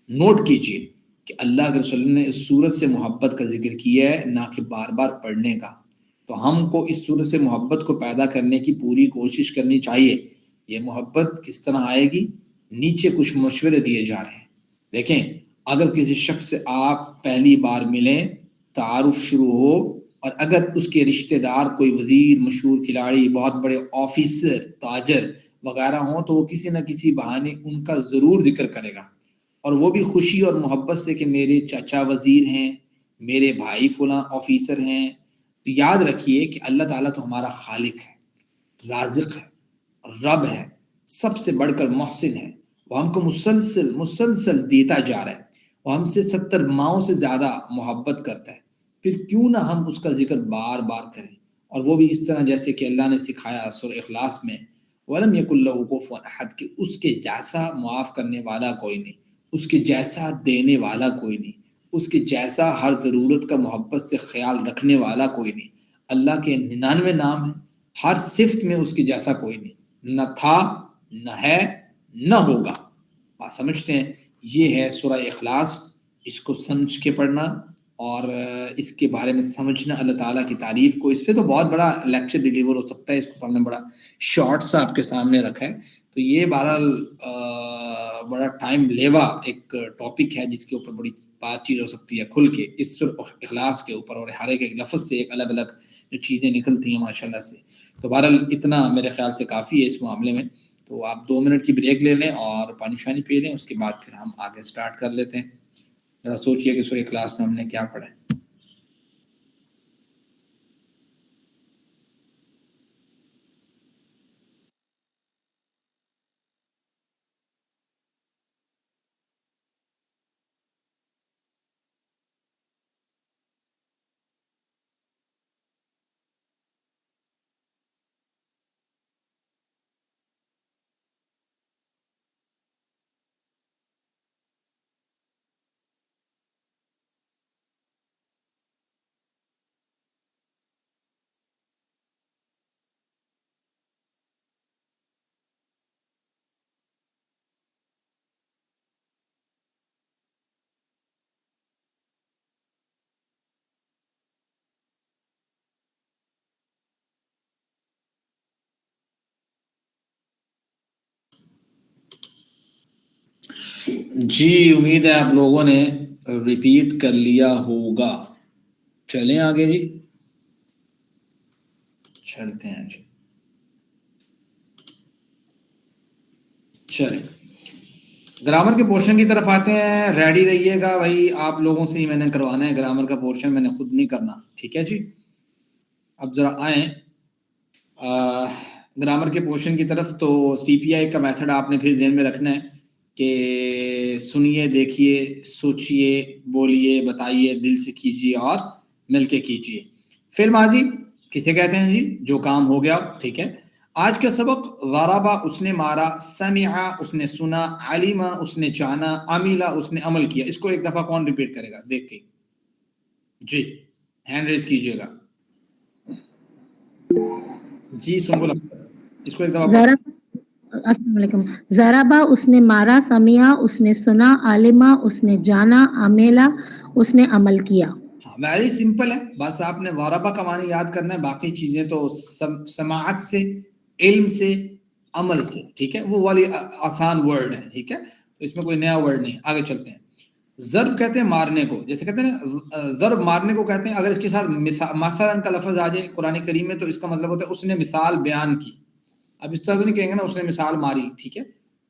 Speaker 1: نوٹ کیجئے کہ اللہ کے رسول نے اس سورت سے محبت کا ذکر کیا ہے، نہ کہ بار بار پڑھنے کا۔ تو ہم کو اس صورت سے محبت کو پیدا کرنے کی پوری کوشش کرنی چاہیے۔ یہ محبت کس طرح آئے گی؟ نیچے کچھ مشورے دیے جا رہے ہیں، دیکھیں۔ اگر کسی شخص سے آپ پہلی بار ملیں، تعارف شروع ہو، اور اگر اس کے رشتہ دار کوئی وزیر، مشہور کھلاڑی، بہت بڑے آفیسر، تاجر وغیرہ ہوں، تو وہ کسی نہ کسی بہانے ان کا ضرور ذکر کرے گا، اور وہ بھی خوشی اور محبت سے کہ میرے چچا وزیر ہیں، میرے بھائی فلاں آفیسر ہیں۔ تو یاد رکھیے کہ اللہ تعالیٰ تو ہمارا خالق ہے، رازق ہے، رب ہے، سب سے بڑھ کر محسن ہے۔ وہ ہم کو مسلسل دیتا جا رہا ہے، وہ ہم سے 70 ماؤں سے زیادہ محبت کرتا ہے۔ پھر کیوں نہ ہم اس کا ذکر بار بار کریں، اور وہ بھی اس طرح جیسے کہ اللہ نے سکھایا سورہ اخلاص میں، وَلَمْ يَكُنْ لَهُ كُفُوًا أَحَدٌ، کہ اس کے جیسا معاف کرنے والا کوئی نہیں، اس کے جیسا دینے والا کوئی نہیں، اس کے جیسا ہر ضرورت کا محبت سے خیال رکھنے والا کوئی نہیں۔ اللہ کے 99 نام ہیں، ہر صفت میں اس کے جیسا کوئی نہیں، نہ تھا، نہ ہے، نہ ہوگا۔ بات سمجھتے ہیں؟ یہ ہے سورہ اخلاص۔ اس کو سمجھ کے پڑھنا اور اس کے بارے میں سمجھنا اللہ تعالیٰ کی تعریف کو۔ اس پہ تو بہت بڑا لیکچر ڈیلیور ہو سکتا ہے، اس کو ہم نے بڑا شارٹ سا آپ کے سامنے رکھا ہے۔ تو یہ بہرحال بڑا ٹائم لیوا ایک ٹاپک ہے، جس کے اوپر بڑی بات چیت ہو سکتی ہے کھل کے اس اخلاص کے اوپر، اور ہر ایک لفظ سے ایک الگ الگ جو چیزیں نکلتی ہیں ماشاءاللہ سے۔ تو بہرحال اتنا میرے خیال سے کافی ہے اس معاملے میں۔ تو آپ 2 منٹ کی بریک لے لیں اور پانی شانی پی لیں، اس کے بعد پھر ہم آگے سٹارٹ کر لیتے ہیں۔ ذرا سوچئے کہ سورہ اخلاص میں ہم نے کیا پڑھا ہے۔ جی امید ہے آپ لوگوں نے ریپیٹ کر لیا ہوگا۔ چلیں آگے جی، چلتے ہیں جی، چلیں گرامر کے پورشن کی طرف آتے ہیں۔ ریڈی رہیے گا بھائی، آپ لوگوں سے ہی میں نے کروانا ہے گرامر کا پورشن، میں نے خود نہیں کرنا، ٹھیک ہے جی۔ اب ذرا آئیں گرامر کے پورشن کی طرف۔ تو سی پی آئی کا میتھڈ آپ نے پھر ذہن میں رکھنا ہے کہ سنیے، دیکھیے، سوچئے، بولیے، بتائیے، دل سے کیجیے اور مل کے کیجیے۔ فعل ماضی کسے کہتے ہیں جی؟ جو کام ہو گیا، ٹھیک ہے۔ آج کا سبق ضربا اس نے مارا، سمعا اس نے سنا، علما اس نے جانا، عملا اس نے عمل کیا۔ اس کو ایک دفعہ کون ریپیٹ کرے گا دیکھ کے؟ جی ہینڈ ریز کیجیے گا جی۔ سنبل اختر، اس کو ایک دفعہ
Speaker 3: السلام علیکم۔ ضربا اس نے مارا، سمعا اس نے سنا، علما اس نے جانا، عملا اس نے عمل کیا۔
Speaker 1: ہاں ویری سمپل ہے، بس آپ نے ضربا کا معنی یاد کرنا ہے، باقی چیزیں تو سماعت سے، علم سے، عمل سے، ٹھیک ہے۔ وہ والی آسان ورڈ ہے، ٹھیک ہے، تو اس میں کوئی نیا ورڈ نہیں۔ آگے چلتے ہیں۔ ضرب کہتے ہیں مارنے کو، جیسے کہتے ہیں نا ضرب مارنے کو کہتے ہیں۔ اگر اس کے ساتھ مثلا کا لفظ آ جائے قرآن کریم میں، تو اس کا مطلب ہوتا ہے اس نے مثال بیان کی۔ اب اس طرح تو نہیں کہیں گے نا اس نے مثال ماری، ٹھیک ہے،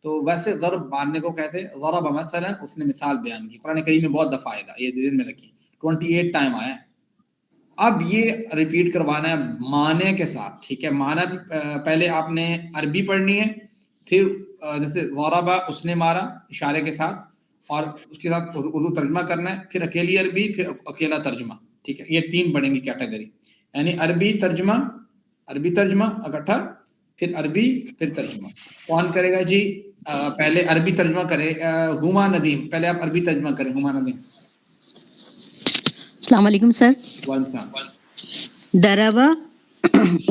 Speaker 1: تو ویسے ضرب مارنے کو کہتے ہیں. ضرب مثلا, اس نے مثال بیان کی. قرآن کریم میں بہت دفعہ آئے گا, یہ ذہن میں رکھیے, 28 ٹائم آیا ہے. اب یہ ریپیٹ کروانا ہے معنی کے ساتھ, ٹھیک ہے. معنی پہلے آپ نے عربی پڑھنی ہے, پھر جیسے ضرب اس نے مارا اشارے کے ساتھ, اور اس کے ساتھ اردو ترجمہ کرنا ہے, پھر اکیلی عربی, پھر اکیلا ترجمہ, ٹھیک ہے. یہ 3 پڑھیں گی کیٹیگری, یعنی عربی ترجمہ اکٹھا, پھر عربی, پھر ترجمہ. کون کرے گا جی؟ پہلے عربی ترجمہ کرے ہما ندیم, پہلے آپ عربی ترجمہ کریں ہما ندیم.
Speaker 4: السلام علیکم سر.
Speaker 1: وعلیکم السلام.
Speaker 4: دربا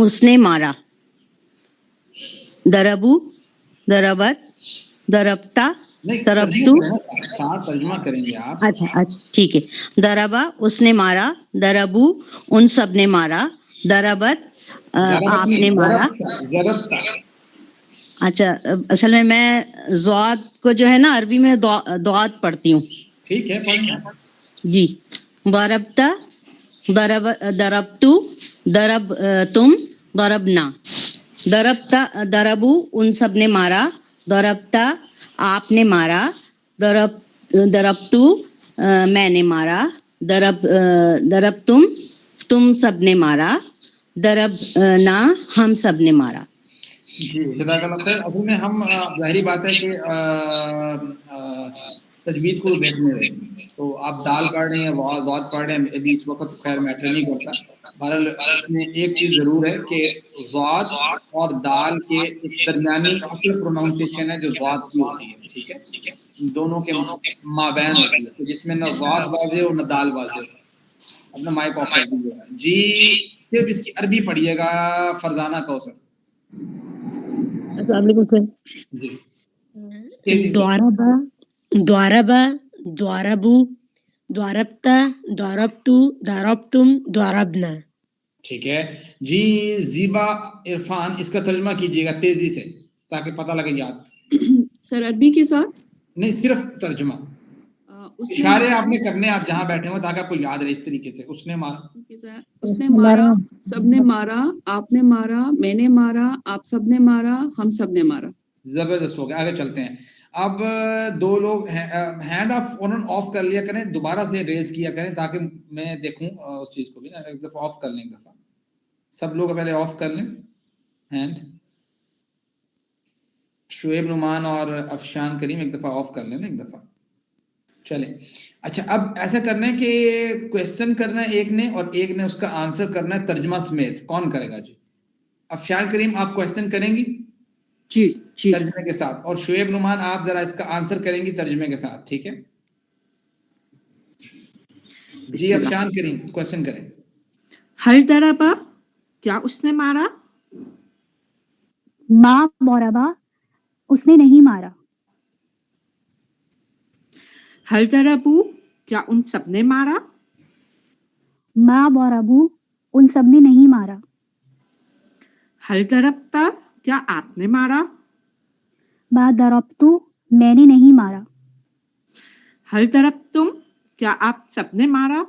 Speaker 4: اس نے مارا, دربو, دربت, دربتا, دربتو.
Speaker 1: ساتھ ترجمہ کریں گے آپ.
Speaker 4: اچھا ٹھیک ہے. دربا اس نے مارا, دربو ان سب نے مارا, دربت آپ نے مارا. اچھا, اصل میں ضاد کو جو ہے نا عربی میں ضاد پڑھتی ہوں.
Speaker 1: ٹھیک ہے, پڑھیں
Speaker 4: جی. ضربتا, دربتو, درب تم, ضربنا. دربتا, دربو ان سب نے مارا, دربتا آپ نے مارا, دربتو میں نے مارا, درب تم سب نے مارا, دربنا ہم سب نے مارا.
Speaker 1: جی جزاک اللہ خیر. اصل میں ہم ظاہری بات ہے کہ تجوید کو دیکھنے رہے, تو آپ دال پڑھ رہے ہیں, ضاد پڑھ رہے ہیں, ابھی اس وقت خیر میٹر نہیں کرتا. بہرحال اس میں ایک چیز ضرور ہے کہ ضاد اور دال کے ایک درمیانی اصل پروناؤنسیشن ہے جو ضاد کی ہوتی ہے, ٹھیک ہے, دونوں کے مابین ہوتی ہے, جس میں نہ ضاد واضح ہو نہ دال واضح ہو. اپنا مائک آف کر دیجیے گا جی. صرف اس کی عربی پڑھیے گا فرزانہ کوثر.
Speaker 3: السلام علیکم سر.
Speaker 1: جی
Speaker 3: دواربا, دواربو, دواربتا, دواربتو, دواربتم, دواربنا.
Speaker 1: ٹھیک ہے جی. زیبا عرفان, اس کا ترجمہ کیجیے گا تیزی سے تاکہ پتہ لگے یاد.
Speaker 5: سر عربی کے ساتھ
Speaker 1: نہیں, صرف ترجمہ. اشارے آپ نے کرنے آپ جہاں بیٹھے ہو تاکہ آپ کو یاد رہے اس طریقے سے. اس نے مارا,
Speaker 5: اس نے مارا, سب نے مارا, آپ نے مارا, میں نے مارا, آپ سب نے مارا, ہم سب نے مارا.
Speaker 1: زبردست ہو گیا. آگے چلتے ہیں. اب 2 لوگ ہینڈ آف کر لیا کریں, دوبارہ سے ریز کیا کریں تاکہ میں دیکھوں اس چیز کو بھی نا. ایک دفعہ آف کر لیں, ایک دفعہ سب لوگ پہلے آف کر لیں ہینڈ. شعیب نعمان اور افشان کریم ایک دفعہ آف کر لیں نا, ایک دفعہ. چلیں اچھا, اب ایسا کرنا ہے کہ کویسچن کرنا ہے ایک نے, اور ایک نے اس کا آنسر کرنا ہے ترجمہ سمیت. کون کرے گا جی؟ افشان کریم آپ کویسچن کریں گی
Speaker 4: جی
Speaker 1: ترجمے کے ساتھ, اور شعیب نعمان آپ ذرا اس کا آنسر کریں گی ترجمے کے ساتھ, ٹھیک ہے جی. افشان کریم کویسچن کریں.
Speaker 6: ہل دربا, کیا اس نے مارا؟
Speaker 7: ما ضربا, اس نے نہیں مارا.
Speaker 6: ہل دربو, کیا ان سب نے مارا؟
Speaker 7: ما ضربو, ان سب نے نہیں مارا.
Speaker 6: ہل دربتا, کیا آپ نے مارا؟
Speaker 7: ما ضربتو, میں نے نہیں مارا.
Speaker 6: ہل دربتم, کیا آپ سب نے مارا؟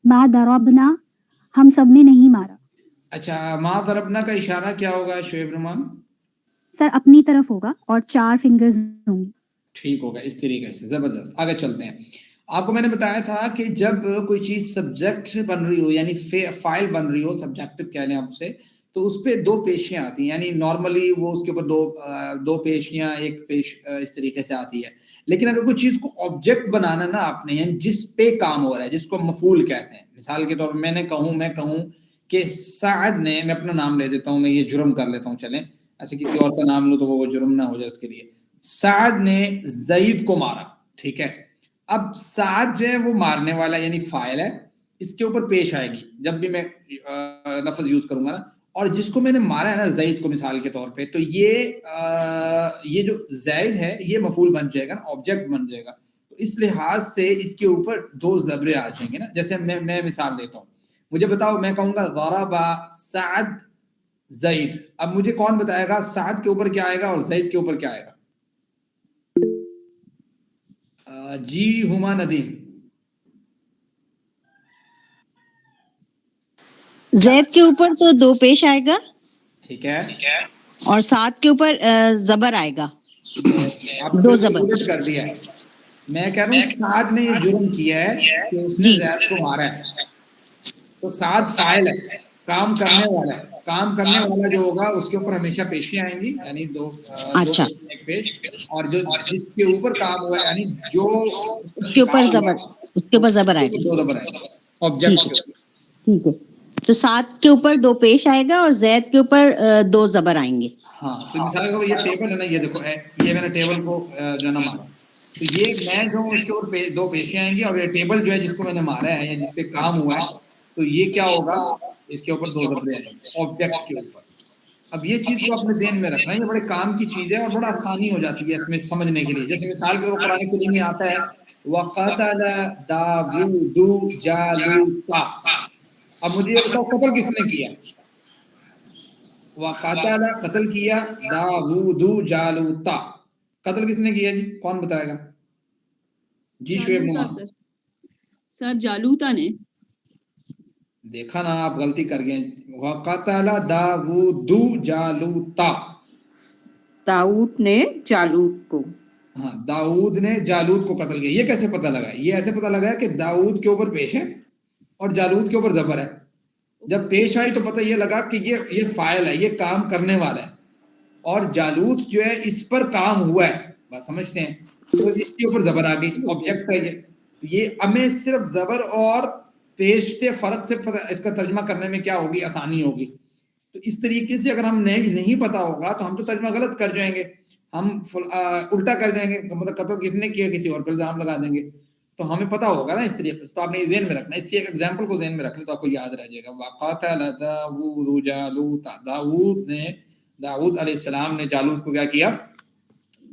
Speaker 7: ما ضربنا, ہم سب نے نہیں مارا.
Speaker 1: اچھا, ما ضربنا کا اشارہ کیا ہوگا شعیب نعمان؟
Speaker 7: سر اپنی طرف ہوگا اور 4 فنگرز ہوں گی.
Speaker 1: ٹھیک ہوگا, اس طریقے سے. زبردست. آگے چلتے ہیں. آپ کو میں نے بتایا تھا کہ جب کوئی چیز سبجیکٹ بن رہی ہو, یعنی فائل بن رہی ہو, سبجیکٹو کہہ لیں آپ اسے, تو اس پہ 2 پیشیاں آتی ہیں. یعنی نارملی وہ اس کے اوپر دو پیشیاں, ایک پیش اس طریقے سے آتی ہے. لیکن اگر کوئی چیز کو آبجیکٹ بنانا نا آپ نے, یعنی جس پہ کام ہو رہا ہے, جس کو مفعول کہتے ہیں. مثال کے طور پر میں کہوں کہ سعد نے, میں اپنا نام لے دیتا ہوں, میں یہ جرم کر لیتا ہوں, چلیں ایسے کسی اور کا نام لوں تو وہ جرم نہ ہو جائے. اس کے لیے سعد نے زید کو مارا, ٹھیک ہے. اب سعد جو ہے وہ مارنے والا یعنی فاعل ہے, اس کے اوپر پیش آئے گی جب بھی میں لفظ یوز کروں گا نا. اور جس کو میں نے مارا ہے نا زید کو مثال کے طور پہ, تو یہ جو زید ہے یہ مفعول بن جائے گا نا, آبجیکٹ بن جائے گا. تو اس لحاظ سے اس کے اوپر 2 زبریں آ جائیں گے نا. جیسے میں مثال دیتا ہوں, مجھے بتاؤ, میں کہوں گا ضرب سعد زید. اب مجھے کون بتائے گا سعد کے اوپر کیا آئے گا اور زید کے اوپر کیا آئے گا؟ جی ہما ندیم.
Speaker 4: زید کے اوپر تو 2 پیش آئے گا,
Speaker 1: ٹھیک ہے,
Speaker 4: اور 7 کے اوپر زبر آئے گا.
Speaker 1: آپ نے
Speaker 4: دو زبر
Speaker 1: الٹ کر دیا ہے. میں کہہ رہا ہوں سعد نے یہ جرم کیا ہے کہ اس نے
Speaker 4: جی
Speaker 1: زید کو مارا ہے. تو سعد فاعل ہے, کام کرنے والا ہے. کام کرنے والا جو ہوگا اس کے اوپر ہمیشہ پیشیں آئیں گی, یعنی دو
Speaker 4: اچھا
Speaker 1: پیش ایک پیش. اور جو جس کے اوپر کام ہوا ہے, یعنی جو اس کا
Speaker 4: اس کے
Speaker 1: شکار
Speaker 4: اوپر
Speaker 1: ہوا
Speaker 4: زبر,
Speaker 1: ہے,
Speaker 4: اس کے اوپر
Speaker 1: تو
Speaker 4: زبر آئے
Speaker 1: اس
Speaker 4: گی.
Speaker 1: کے اوپر 2 زبر آئے گی
Speaker 4: ٹھیک
Speaker 1: آبجیکٹ کے اوپر.
Speaker 4: ٹھیک ہے, تو 7 کے اوپر 2 پیش آئے گا اور زید کے اوپر 2 زبر آئیں گے.
Speaker 1: ہاں, تو مثال کے طور پر یہ ٹیبل ہے نا, یہ دیکھو یہ میں نے ٹیبل کو جو ہے نا مارا, تو یہ میں جو ہوں اس کے اوپر 2 پیشیں آئیں گی, اور یہ ٹیبل جو ہے جس کو میں نے مارا ہے یا جس پہ کام ہوا ہے, تو یہ کیا ہوگا, اس کے اوپر 2 زبریں آئیں گی آبجیکٹ کے اوپر. اب یہ چیز کو اپنے ذہن میں رکھنا, یہ بڑے کام کی چیز ہے اور بڑا آسانی ہو جاتی ہے اس میں سمجھنے کے لیے. جیسے مثال کے طور پر قرآن کریم میں آتا ہے وَقَتَلَ دَاوُودُ جَالُوتَ. اب مجھے یہ بتاؤ قتل کس نے کیا؟ وَقَتَلَ قتل کیا داوود جالوت. قتل کس نے کیا جی, کون بتائے گا؟ جی شعیب
Speaker 5: جالوتا
Speaker 1: نما.
Speaker 5: سر جالوتا نے.
Speaker 1: دیکھا نا, آپ غلطی کر گئے. وَقَتَلَ داوود جالوت.
Speaker 6: داؤد نے جالوت کو.
Speaker 1: ہاں, داؤد نے جالوت کو قتل کیا. یہ کیسے پتہ لگا؟ یہ ایسے پتہ لگا کہ داؤد کے اوپر پیش ہے اور جالوت کے اوپر زبر ہے. جب پیش آئی تو پتہ یہ لگا کہ یہ فاعل ہے, یہ کام کرنے والا ہے, اور جالوت جو ہے اس پر کام ہوا ہے. بات سمجھتے ہیں؟ تو اس کے اوپر زبر آ گئی, آبجیکٹ ہے یہ. ہمیں صرف زبر اور پیش سے فرق سے اس کا ترجمہ کرنے میں کیا ہوگی, آسانی ہوگی. تو اس طریقے سے اگر ہم نہیں پتا ہوگا تو ہم تو ترجمہ غلط کر جائیں گے, ہم الٹا کر دیں گے, مطلب قتل کس نے کیا کسی اور پر الزام لگا دیں گے. تو ہمیں پتا ہوگا نا اس طریقے سے. تو آپ نے یہ ذہن میں رکھنا, اس کی ایک ایگزامپل کو ذہن میں رکھ لیں تو آپ کو یاد رہ جائے گا. وَقَتَلَ دَاوُودُ جَالُوتَ. داؤد علیہ السلام نے جالوت کو کیا کیا,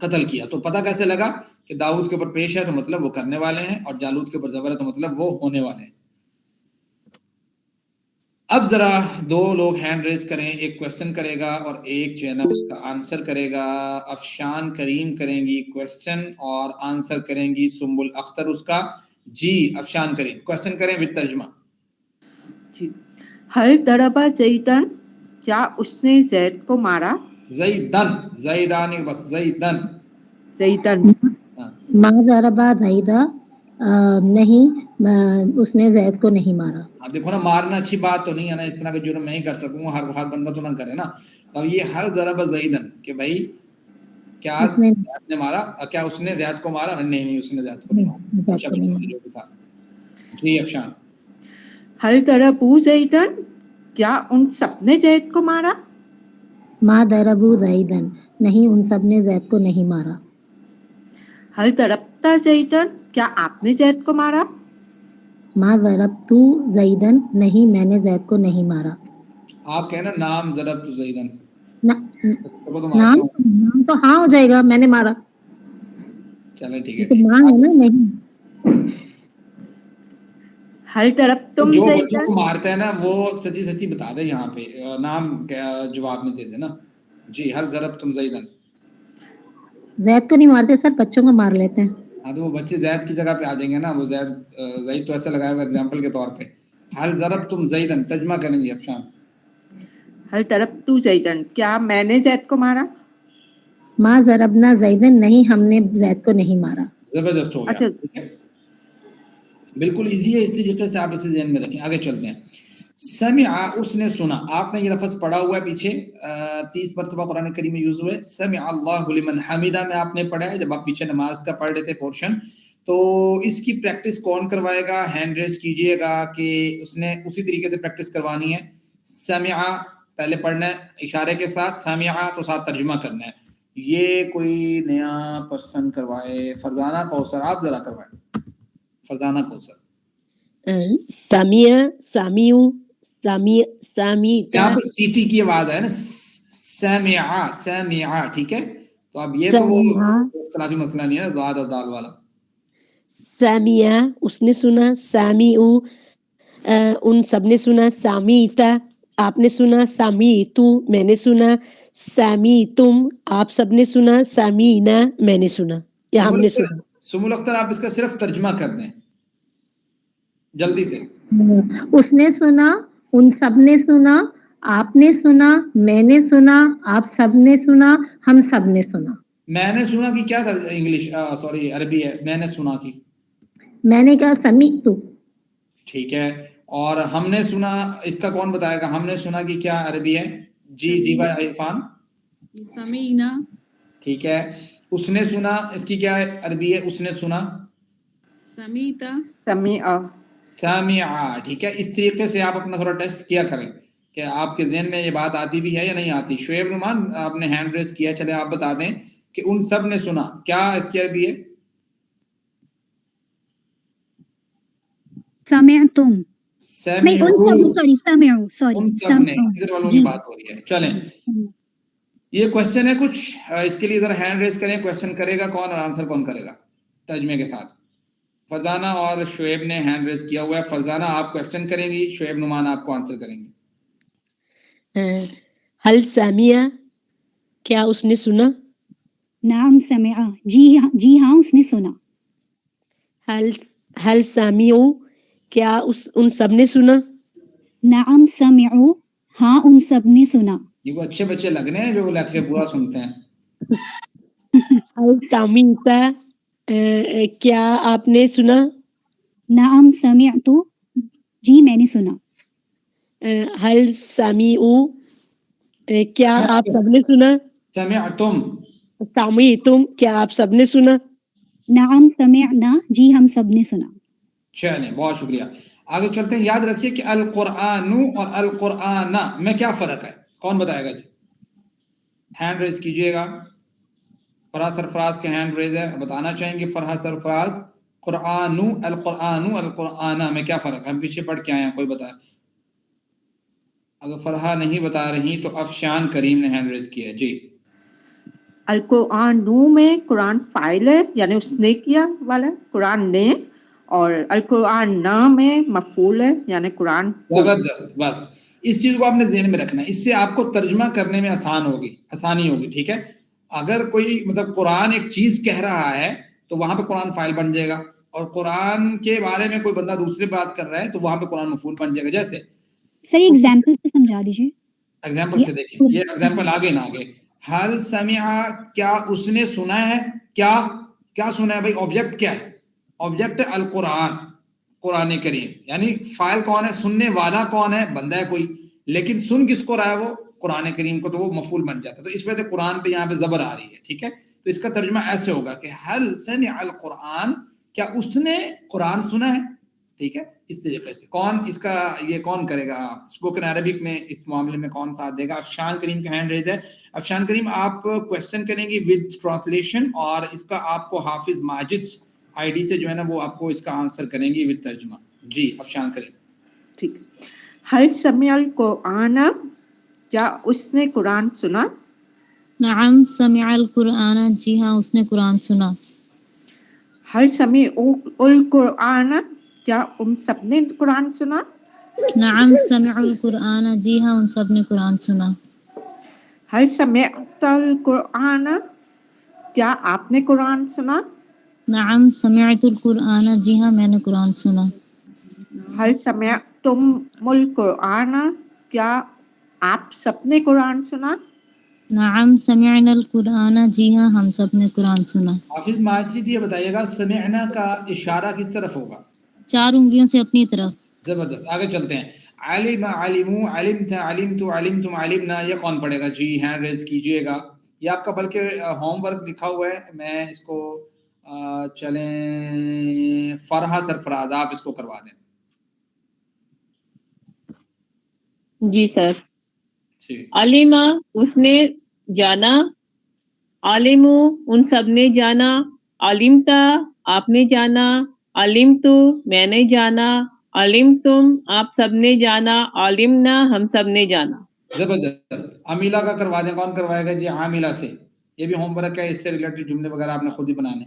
Speaker 1: قتل کیا. تو پتہ کیسے لگا کہ داؤد کے اوپر پیش ہے تو مطلب وہ کرنے والے ہیں, اور جالوت کے اوپر زبر ہے تو مطلب وہ ہونے والے ہیں. اب ذرا 2 لوگ ہینڈ ریز کریں, ایک کویسچن کرے گا اور ایک جو ہے نا اس کا آنسر کرے گا. افشان کریم کریں گی کویسچن اور آنسر کریں گی سنبل اختر اس کا. جی افشان کریم کویسچن کریں وتھ ترجمہ.
Speaker 6: جی, ہل ضرب زیدن, کیا اس نے زید کو مارا؟
Speaker 1: زیدن, زیدانی بس, زیدن.
Speaker 6: زیدن.
Speaker 3: ما ضربا زیدہ, نہیں اس نے زید کو نہیں مارا.
Speaker 1: اب دیکھو نا, مارنا اچھی بات تو نہیں ہے نا, اس طرح کا جرم میں ہی کر سکوں, ہر بندہ تو نہ کرے نا. اب یہ ہل ضرب زیدن کہ بھائی کیا
Speaker 3: اس نے
Speaker 1: زید نے مارا, کیا اس نے زید کو مارا؟ نہیں اس نے زید کو نہیں مارا. اچھا جو بھی تھا. جی افشان.
Speaker 6: ہل ضربوا زیدن, کیا ان سب نے زید کو مارا؟
Speaker 3: ما ضربوا زیدن, نہیں ان سب نے زید کو نہیں مارا.
Speaker 6: ہل ضربت زیدن, کیا آپ نے زید کو مارا؟
Speaker 3: ما ضربت زیدن, نہیں میں نے زید کو نہیں مارا.
Speaker 1: آپ کہنا نام ضربت زیدن,
Speaker 3: نام تو ہاں ہو جائے گا, میں نے مارا.
Speaker 1: چلے ٹھیک ہے,
Speaker 3: تو ماں ہے نا, نہیں.
Speaker 6: ہل ضربتم
Speaker 1: جو بچوں
Speaker 6: زیدن,
Speaker 1: کو مارتا ہے نا وہ سچی بتا دے, یہاں پہ نام جواب میں دے دے نا. جی ہل ضربتم زیدن.
Speaker 3: زید کو نہیں مارتے سر, بچوں کو مار لیتے ہیں.
Speaker 1: ہاں تو وہ بچے زید کی جگہ پہ آ جائیں گے نا, وہ زید تو ایسے لگایا ہوا ایگزامپل کے طور پہ. ہل ضربتم زیدن ترجمہ کریں گے افشان.
Speaker 6: ہل ضربت زیدن, کیا میں نے زید کو مارا؟
Speaker 3: ما ضربنا زیدن, نہیں ہم نے زید کو نہیں مارا.
Speaker 1: زبردست ہو گیا.
Speaker 6: اچھا,
Speaker 1: بالکل ایزی ہے, اس طریقے سے آپ اسے ذہن میں رکھیں. آگے چلتے ہیں. سمع اس نے سنا, آپ نے یہ لفظ پڑھا ہوا ہے پیچھے 30 مرتبہ قرآن کریم میں یوز ہوا ہے. سمع اللہ لمن حمیدہ میں آپ نے پڑھا ہے جب آپ پیچھے نماز کا پڑھ رہے تھے پورشن. تو اس کی پریکٹس کون کروائے گا؟ ہینڈ ریز کیجئے گا کہ اس نے اسی طریقے سے پریکٹس کروانی ہے. سمع پہلے پڑھنا ہے اشارے کے ساتھ, سمع تو ساتھ ترجمہ کرنا ہے. یہ کوئی نیا پرسن کروائے. فرزانہ کوثر آپ ذرا کروائیں. فرزانہ کوثر.
Speaker 8: سامیہ سامیو سامیتا,
Speaker 1: یہاں پر سیٹی کی آواز ہے نا, سامعہ ٹھیک ہے. تو اب یہ تو اختلافی مسئلہ نہیں ہے زاد اور دال والا.
Speaker 8: سامیہ اس نے سنا, سامیو ان سب نے سنا, سامیتا آپ نے سنا, سامیتو میں نے سنا, سامیتم آپ سب نے سنا, سامینا میں نے سنا یا ہم نے سنا.
Speaker 1: سمول اختر آپ اس کا صرف ترجمہ کر دیں جلدی سے.
Speaker 3: اس نے سنا, ان سب نے سنا, آپ نے سنا, میں نے سنا, آپ سب نے سنا, ہم سب نے سنا.
Speaker 1: میں نے سنا کی کیا انگلش سوری عربی ہے میں نے سنا کی؟
Speaker 3: میں نے کہا سمیعت.
Speaker 1: ٹھیک ہے. اور ہم نے سنا اس کا کون بتائے گا؟ ہم نے سنا کی کیا عربی ہے؟ جی زیبا عرفان.
Speaker 5: سمیعنا.
Speaker 1: ٹھیک ہے. اس نے سنا اس کی کیا عربی ہے؟ اس نے سنا
Speaker 5: سمیعتا.
Speaker 6: سمیع.
Speaker 1: سامعہ. ٹھیک ہے. اس طریقے سے آپ اپنا تھوڑا ٹیسٹ کیا کریں کہ آپ کے ذہن میں یہ بات آتی بھی ہے یا نہیں آتی. شعیب نعمان آپ نے ہینڈ ریز کیا, چلے آپ بتا دیں کہ ان سب نے سنا, کیا اس کی عربی ہے؟
Speaker 7: سمعتم. نہیں ان سب نے, سوری سمعوا, سوری
Speaker 1: ان سب نے, ادھر والوں کی بات ہو رہی ہے. چلیں یہ کوشچن ہے کچھ, اس کے لیے ذرا ہینڈ ریز کریں. کوشچن کرے گا کون اور آنسر کون کرے گا ترجمے کے ساتھ؟ فرزانہ اور شعیب نے ہینڈ ریز کیا ہوا ہے. فرزانہ آپ کوشچن کریں گی, شعیب نعمان آپ کو آنسر کریں گے.
Speaker 8: حل سامعہ, کیا اس نے سنا؟
Speaker 7: نعم سمعا, جی ہاں اس نے سنا.
Speaker 8: حل سامعوا, کیا ان سب نے سنا؟
Speaker 7: نعم سمعوا, ہاں ان سب نے سنا.
Speaker 1: یہ کو اچھے بچے لگ رہے ہیں جو لیکچر پورا سنتے ہیں.
Speaker 8: حل سمعت, کیا آپ نے سنا؟
Speaker 7: نعم سمعت, جی میں نے سنا.
Speaker 8: حل سمعوا, کیا آپ سب نے سنا؟
Speaker 1: سمعتم.
Speaker 8: سمعتم, کیا آپ سب نے سنا؟
Speaker 7: نعم سمعنا, جی ہم سب نے سنا.
Speaker 1: چلیں بہت شکریہ. آگے چلتے ہیں. یاد رکھیے کہ القرآن اور القرآن میں کیا فرق ہے؟ کون بتائے گا جی؟ ہینڈ ریز کیجئے گا. فرحہ سرفراز کے ہینڈ ریز ہے, بتانا چاہیں گے فرحہ سرفراز قرآن القرآن القرآن میں کیا فرق ہے؟ ہم پیچھے پڑھ کے آئے ہیں, کوئی بتائے؟ اگر فرحہ نہیں بتا رہی تو افشان کریم نے ہینڈ ریز کیا ہے. جی
Speaker 6: القرآن میں قرآن فاعل ہے یعنی اس نے کیا والا قرآن نے, اور القرآن میں مفعول ہے یعنی قرآن کو.
Speaker 1: زبردست. بس اس چیز کو آپ نے ذہن میں رکھنا ہے, اس سے آپ کو ترجمہ کرنے میں آسانی ہوگی. ٹھیک ہے. اگر کوئی مطلب قرآن ایک چیز کہہ رہا ہے تو وہاں پہ قرآن فاعل بن جائے گا, اور قرآن کے بارے میں کوئی بندہ دوسری بات کر رہا ہے تو وہاں پہ قرآن مفعول بن جائے گا. جیسے
Speaker 7: سر ایگزامپل سے سمجھا دیجیے.
Speaker 1: ایگزامپل سے دیکھیں, یہ ایگزامپل آگے نہ آگے. حل سمع, کیا اس نے سنا ہے؟ کیا سنا ہے بھائی؟ آبجیکٹ کیا ہے؟ آبجیکٹ القرآن, قرآن کریم. یعنی فاعل کون ہے؟ سننے والا کون ہے؟ بندہ ہے کوئی, لیکن سن کس کو رہا ہے؟ وہ قرآن کریم کو, تو وہ مفعول بن جاتا ہے. تو اس وجہ سے قرآن پہ یہاں پہ زبر آ رہی ہے. ٹھیک ہے. تو اس کا ترجمہ ایسے ہوگا کہ حل سمع القرآن, کیا اس نے قرآن سنا ہے؟ ٹھیک ہے. اس طریقے سے کون اس کا یہ کون کرے گا اسپوکن عربک میں, اس معاملے میں کون ساتھ دے گا؟ افشان کریم کا ہینڈ ریز ہے. افشان کریم آپ کوشچن کریں گی ود ٹرانسلیشن, اور اس کا آپ کو حافظ ماجد آئی ڈی سے جو ہے نا وہ آپ کو اس کا آنسر کریں گی ود ترجمہ. جی افشان کریم.
Speaker 6: ٹھیک. حل سمع القرآن, کیا اس نے قرآن سنا؟
Speaker 9: نعم سمع القرآن, جی ہاں اس نے قرآن سنا.
Speaker 6: حل سمعوا القرآن, کیا ان سب نے قرآن سنا؟
Speaker 9: نعم سمع القرآن, جی ہاں ان سب نے قرآن سنا.
Speaker 6: حل سمعت القرآن, کیا آپ نے قرآن سنا؟
Speaker 9: نعم سمعت القرآن, جی ہاں میں نے قرآن سنا.
Speaker 6: حل سمعتم القرآن, کیا آپ سب نے قرآن سنا؟
Speaker 9: نعم سمعنا القرآن, جی ہاں ہم سب نے قرآن سنا.
Speaker 1: حافظ ماجد یہ بتائیے گا سمعنا کا اشارہ کس طرف ہوگا؟
Speaker 9: 4 انگلیوں سے اپنی طرف.
Speaker 1: زبردست. آگے چلتے ہیں. علم علمو, علمت علمت, علمتم علمنا, یہ کون پڑھے گا جی؟ ہینڈ ریز کیجئے گا. یہ آپ کا بلکہ ہوم ورک لکھا ہوا ہے, میں اس کو چلیں فرحہ سرفراز آپ اس کو کروا دیں.
Speaker 10: جی سر.
Speaker 1: ٹھیک.
Speaker 10: علیما اس نے جانا, عالمو ان سب نے جانا, علمتا آپ نے جانا, علمتو میں نے جانا, علمتم آپ سب نے جانا, علمنا ہم سب نے جانا.
Speaker 1: زبردست. عاملہ کا کروا دیں, کون کروائے گا جی؟ عاملہ سے. یہ بھی ہوم ورک ہے, اس سے ریلیٹڈ جملے وغیرہ آپ نے خود ہی بنانے,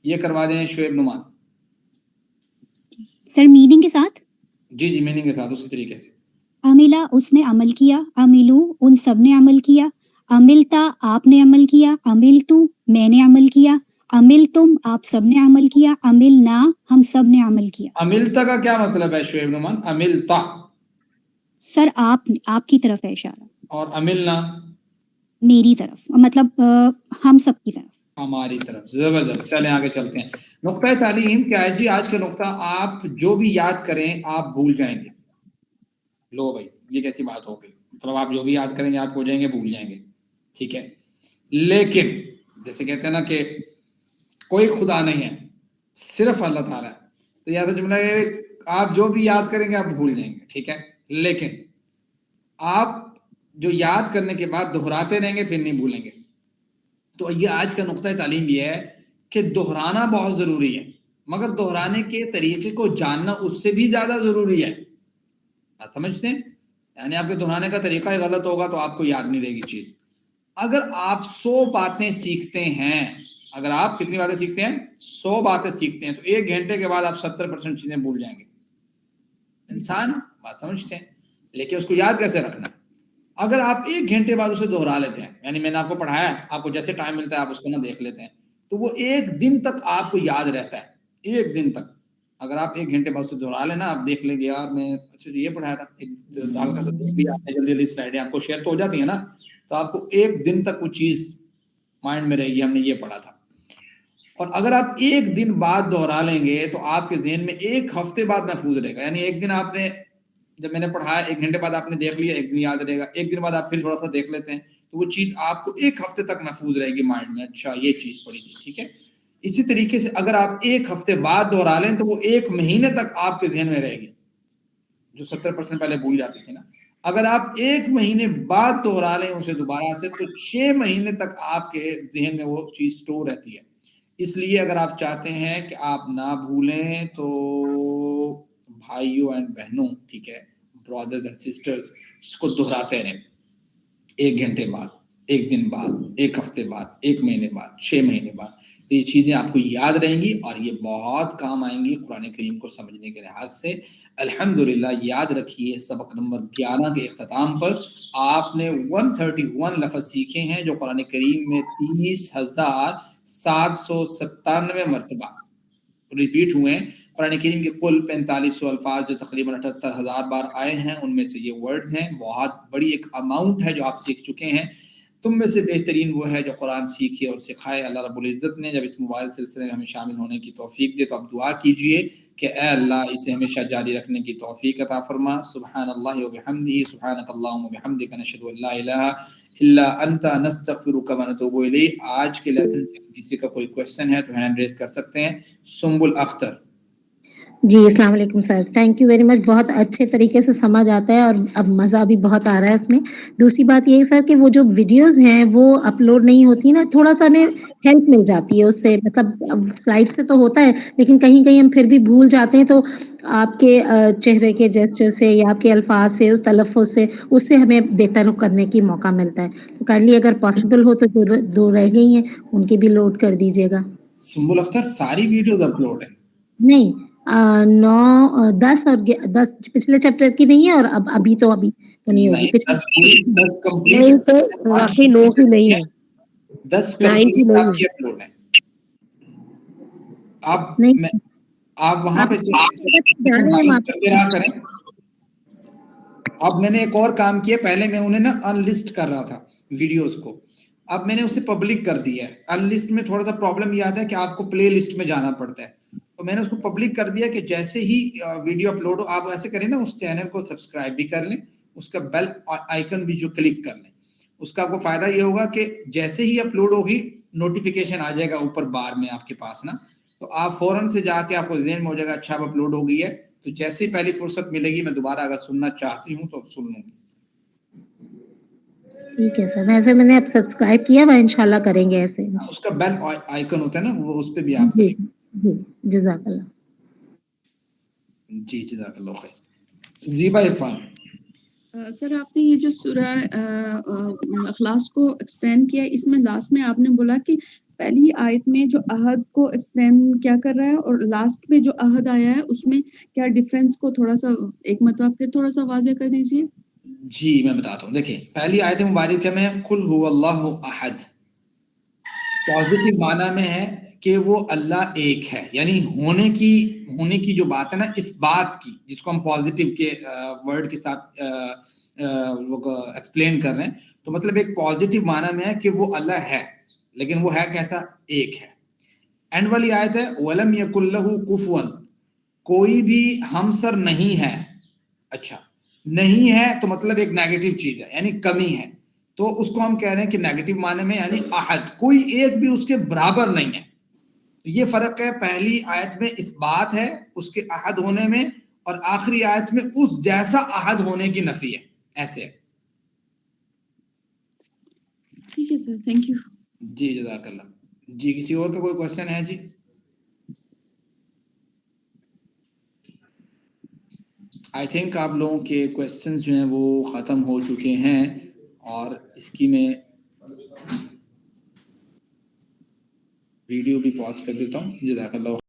Speaker 1: یہ کروا دیں شعیب نعمان.
Speaker 7: سر میننگ کے ساتھ.
Speaker 1: جی جی میننگ کے ساتھ اسی طریقے سے.
Speaker 7: عملہ اس نے عمل کیا, عملو ان سب نے عمل کیا, عملتا آپ نے عمل کیا, عملتو میں نے عمل کیا, عملتم آپ سب نے عمل کیا, عملنا ہم سب نے عمل کیا.
Speaker 1: عملتا کا کیا مطلب ہے شعیب نعمان؟ عملتا
Speaker 7: سر آپ کی طرف ہے اشارہ,
Speaker 1: اور عملنا
Speaker 7: میری طرف, مطلب ہم سب کی طرف.
Speaker 1: ہماری طرف. زبردست. چلیں آگے چلتے ہیں. نقطۂ تعلیم کیا ہے جی؟ آج کا نقطہ، آپ جو بھی یاد کریں آپ بھول جائیں گے. لو بھائی یہ کیسی بات ہو گئی؟ مطلب آپ جو بھی یاد کریں گے آپ ہو جائیں گے، بھول جائیں گے. ٹھیک ہے، لیکن جیسے کہتے ہیں نا کہ کوئی خدا نہیں ہے، صرف اللہ تعالیٰ ہے. تو یہ جملہ ہے، آپ جو بھی یاد کریں گے آپ بھول جائیں گے. ٹھیک ہے، لیکن آپ جو یاد کرنے کے بعد دہراتے رہیں گے پھر نہیں بھولیں گے. تو یہ آج کا نقطۂ تعلیم یہ ہے کہ دہرانا بہت ضروری ہے، مگر دہرانے کے طریقے کو جاننا اس سے بھی زیادہ ضروری ہے. آپ سمجھتے ہیں؟ یعنی آپ کے دہرانے کا طریقہ غلط ہوگا تو آپ کو یاد نہیں رہے گی چیز. اگر آپ 100 باتیں سیکھتے ہیں، اگر آپ کتنی باتیں سیکھتے ہیں؟ 100 باتیں سیکھتے ہیں، تو 1 گھنٹے کے بعد آپ 70% چیزیں بھول جائیں گے. انسان بات سمجھتے ہیں، لیکن اس کو یاد کیسے رکھنا؟ اگر آپ 1 گھنٹے بعد اسے دہرا لیتے ہیں، یعنی میں نے آپ کو پڑھایا ہے، آپ کو جیسے ٹائم ملتا ہے آپ اس کو نہ دیکھ لیتے ہیں، تو وہ 1 دن تک آپ کو یاد رہتا ہے. 1 دن تک اگر آپ 1 گھنٹے بعد اسے دہرا لینا، آپ دیکھ لیں گے یار میں اچھا یہ پڑھایا تھا. دال کا سبزی بھی آپ نے جلدی جلدی سلائڈیں آپ کو شیئر تو ہو جاتی ہیں نا، تو آپ کو 1 دن تک وہ چیز مائنڈ میں رہے گی، ہم نے یہ پڑھا تھا. اور اگر آپ 1 دن بعد دہرا لیں گے تو آپ کے ذہن میں 1 ہفتے بعد محفوظ رہے گا. یعنی 1 دن آپ نے جب میں نے پڑھایا 1 گھنٹے بعد آپ نے دیکھ لیا، 1 دن یاد رہے گا. 1 دن بعد آپ پھر تھوڑا سا دیکھ لیتے ہیں تو وہ چیز آپ کو 1 ہفتے تک محفوظ رہے گی مائنڈ میں، اچھا یہ چیز پڑھی تھی. ٹھیک ہے، اسی طریقے سے اگر آپ 1 ہفتے بعد دہرا لیں تو وہ 1 مہینے تک آپ کے ذہن میں رہے گی، جو 70% پہلے بھول جاتی تھی نا. اگر آپ 1 مہینے بعد دہرا لیں اسے دوبارہ سے تو 6 مہینے تک آپ کے ذہن میں وہ چیز سٹور رہتی ہے. اس لیے اگر آپ چاہتے ہیں کہ آپ نہ بھولیں تو بھائیوں اینڈ بہنوں، ٹھیک ہے، برادرز اینڈ سسٹرز، اس کو دہراتے رہیں. 1 گھنٹے بعد، 1 دن بعد، 1 ہفتے بعد، 1 مہینے بعد، 6 مہینے بعد، تو یہ چیزیں آپ کو یاد رہیں گی اور یہ بہت کام آئیں گی قرآن کریم کو سمجھنے کے لحاظ سے. الحمدللہ یاد رکھیے سبق نمبر 11 کے اختتام پر آپ نے 131 لفظ سیکھے ہیں جو قرآن کریم میں 30,797 مرتبہ ریپیٹ ہوئے ہیں. قرآن کریم کے کل 4500 الفاظ جو تقریباً 78,000 بار آئے ہیں، ان میں سے یہ ورڈ ہیں. بہت بڑی ایک اماؤنٹ ہے جو آپ سیکھ چکے ہیں. تم میں سے بہترین وہ ہے جو قرآن سیکھے اور سکھائے. اللہ رب العزت نے جب اس مبارک سلسلے میں ہمیں شامل ہونے کی توفیق دے تو آپ دعا کیجئے کہ اے اللہ اسے ہمیشہ جاری رکھنے کی توفیق عطا فرما. سبحان اللہ و بحمدہ، سبحانک اللہم و بحمدک، نشہد ان لا الہ الا انت نستغفرک و نتوب الیک. آج کے لیسن سے کسی کا کوئی کویسچن ہے تو ہینڈ ریز کر سکتے ہیں. سنبل اختر.
Speaker 3: جی السلام علیکم سر، تھینک یو ویری مچ. بہت اچھے طریقے سے سمجھ آتا ہے اور اب مزہ بھی بہت آ رہا ہے اس میں. دوسری بات یہ ہے سر کہ وہ جو ویڈیوز ہیں وہ اپلوڈ نہیں ہوتی نا، تھوڑا سا ہمیں ہیلپ مل جاتی ہے اس سے. مطلب سلائڈ سے تو ہوتا ہے لیکن کہیں کہیں ہم پھر بھی بھول جاتے ہیں، تو آپ کے چہرے کے جیسچر سے یا آپ کے الفاظ سے، اس تلفظ سے، اس سے ہمیں بہتر کرنے کی موقع ملتا ہے. تو کائنڈلی اگر پاسبل ہو تو جو 2 رہ گئی ہیں ان کی بھی لوڈ کر دیجیے گا.
Speaker 1: سنبل اختر ساری ویڈیوز اپلوڈ ہیں؟
Speaker 3: نہیں 9 10 اور 10 پچھلے چیپٹر کی نہیں ہے، اور ابھی تو نہیں ہوگی.
Speaker 1: 10 کمپلیٹ
Speaker 8: نہیں سر، واقعی 9 کی نہیں ہے،
Speaker 1: 10
Speaker 8: 9 کی
Speaker 1: کمپلیٹ
Speaker 8: نہیں
Speaker 1: آپ
Speaker 8: ہے.
Speaker 1: کی اپلوڈ ہے.
Speaker 3: نہیں
Speaker 1: آپ وہاں پہ
Speaker 3: جانے ہیں وہاں
Speaker 1: کرتے رہا کریں. اب میں نے ایک اور کام کیا، پہلے میں انہیں نا ان لسٹ کر رہا تھا ویڈیوز کو، اب میں نے اسے پبلک کر دیا ہے. ان لسٹ میں تھوڑا سا پرابلم یہ آتا ہے کہ آپ کو پلے لسٹ میں جانا پڑتا ہے، تو میں نے اس کو پبلک کر دیا کہ جیسے ہی ویڈیو اپلوڈ ہو آپ ایسے کریں نا، اس چینل کو سبسکرائب بھی کر لیں، اس کا بیل آئیکن بھی جو کلک کر لیں. اس کا آپ کو فائدہ یہ ہوگا کہ جیسے ہی اپلوڈ ہوگی نوٹیفیکیشن آ جائے گا اوپر بار میں آپ کے پاس نا، تو آپ فوراً سے جا کے آپ کو ذہن میں ہو جائے گا اچھا اب اپلوڈ ہو گئی ہے، تو جیسے ہی پہلی فرصت ملے گی میں دوبارہ اگر سننا چاہتی ہوں تو سن لوں گی.
Speaker 3: ٹھیک ہے سر، ویسے میں نے اب سبسکرائب کیا ہوا، انشاءاللہ کریں گے ایسے.
Speaker 1: اس کا بیل آئیکن ہوتا ہے نا، وہ اس پہ بھی آپ
Speaker 3: جی
Speaker 1: کلک.
Speaker 3: جی جزاک اللہ.
Speaker 1: جی جزاک اللہ خیر. زیبا عرفان.
Speaker 5: سر آپ نے یہ جو سورہ اخلاص کو ایکسپلین کیا، اس میں لاسٹ میں آپ نے بولا کہ پہلی آیت میں جو عہد کو ایکسپلین کیا کر رہا ہے اور لاسٹ میں جو عہد آیا ہے اس میں کیا ڈیفرنس کو تھوڑا سا ایک مرتبہ پھر تھوڑا سا واضح کر دیجیے.
Speaker 1: جی میں بتاتا ہوں. دیکھیں پہلی آیت مبارکہ میں قل هو اللہ احد، پازیٹیو معنی میں ہے کہ وہ اللہ ایک ہے، یعنی ہونے کی جو بات ہے نا، اس بات کی جس کو ہم پازیٹیو کے ورڈ کے ساتھ ایکسپلین کر رہے ہیں، تو مطلب ایک پازیٹیو معنی میں ہے کہ وہ اللہ ہے. لیکن وہ ہے کیسا؟ ایک ہے. اینڈ والی آیت ہے وَلَمْ يَكُنْ لَهُ كُفُوًا، کوئی بھی ہمسر نہیں ہے. اچھا نہیں ہے تو مطلب ایک نیگیٹو چیز ہے، یعنی کمی ہے، تو اس کو ہم کہہ رہے ہیں کہ نیگیٹو معنی میں یعنی احد، کوئی ایک بھی اس کے برابر نہیں ہے. یہ فرق ہے، پہلی آیت میں اس بات ہے اس کے احد ہونے میں، اور آخری آیت میں اس جیسا احد ہونے کی نفی ہے. ایسے ہے.
Speaker 5: ٹھیک ہے سر، تھینک یو.
Speaker 1: جی جزاک اللہ. جی کسی اور کا کوئی کوشچن ہے؟ جی آئی تھنک آپ لوگوں کے کوشچنز جو ہیں وہ ختم ہو چکے ہیں، اور اس کی میں ویڈیو بھی پاز کر دیتا ہوں. جزاک اللہ.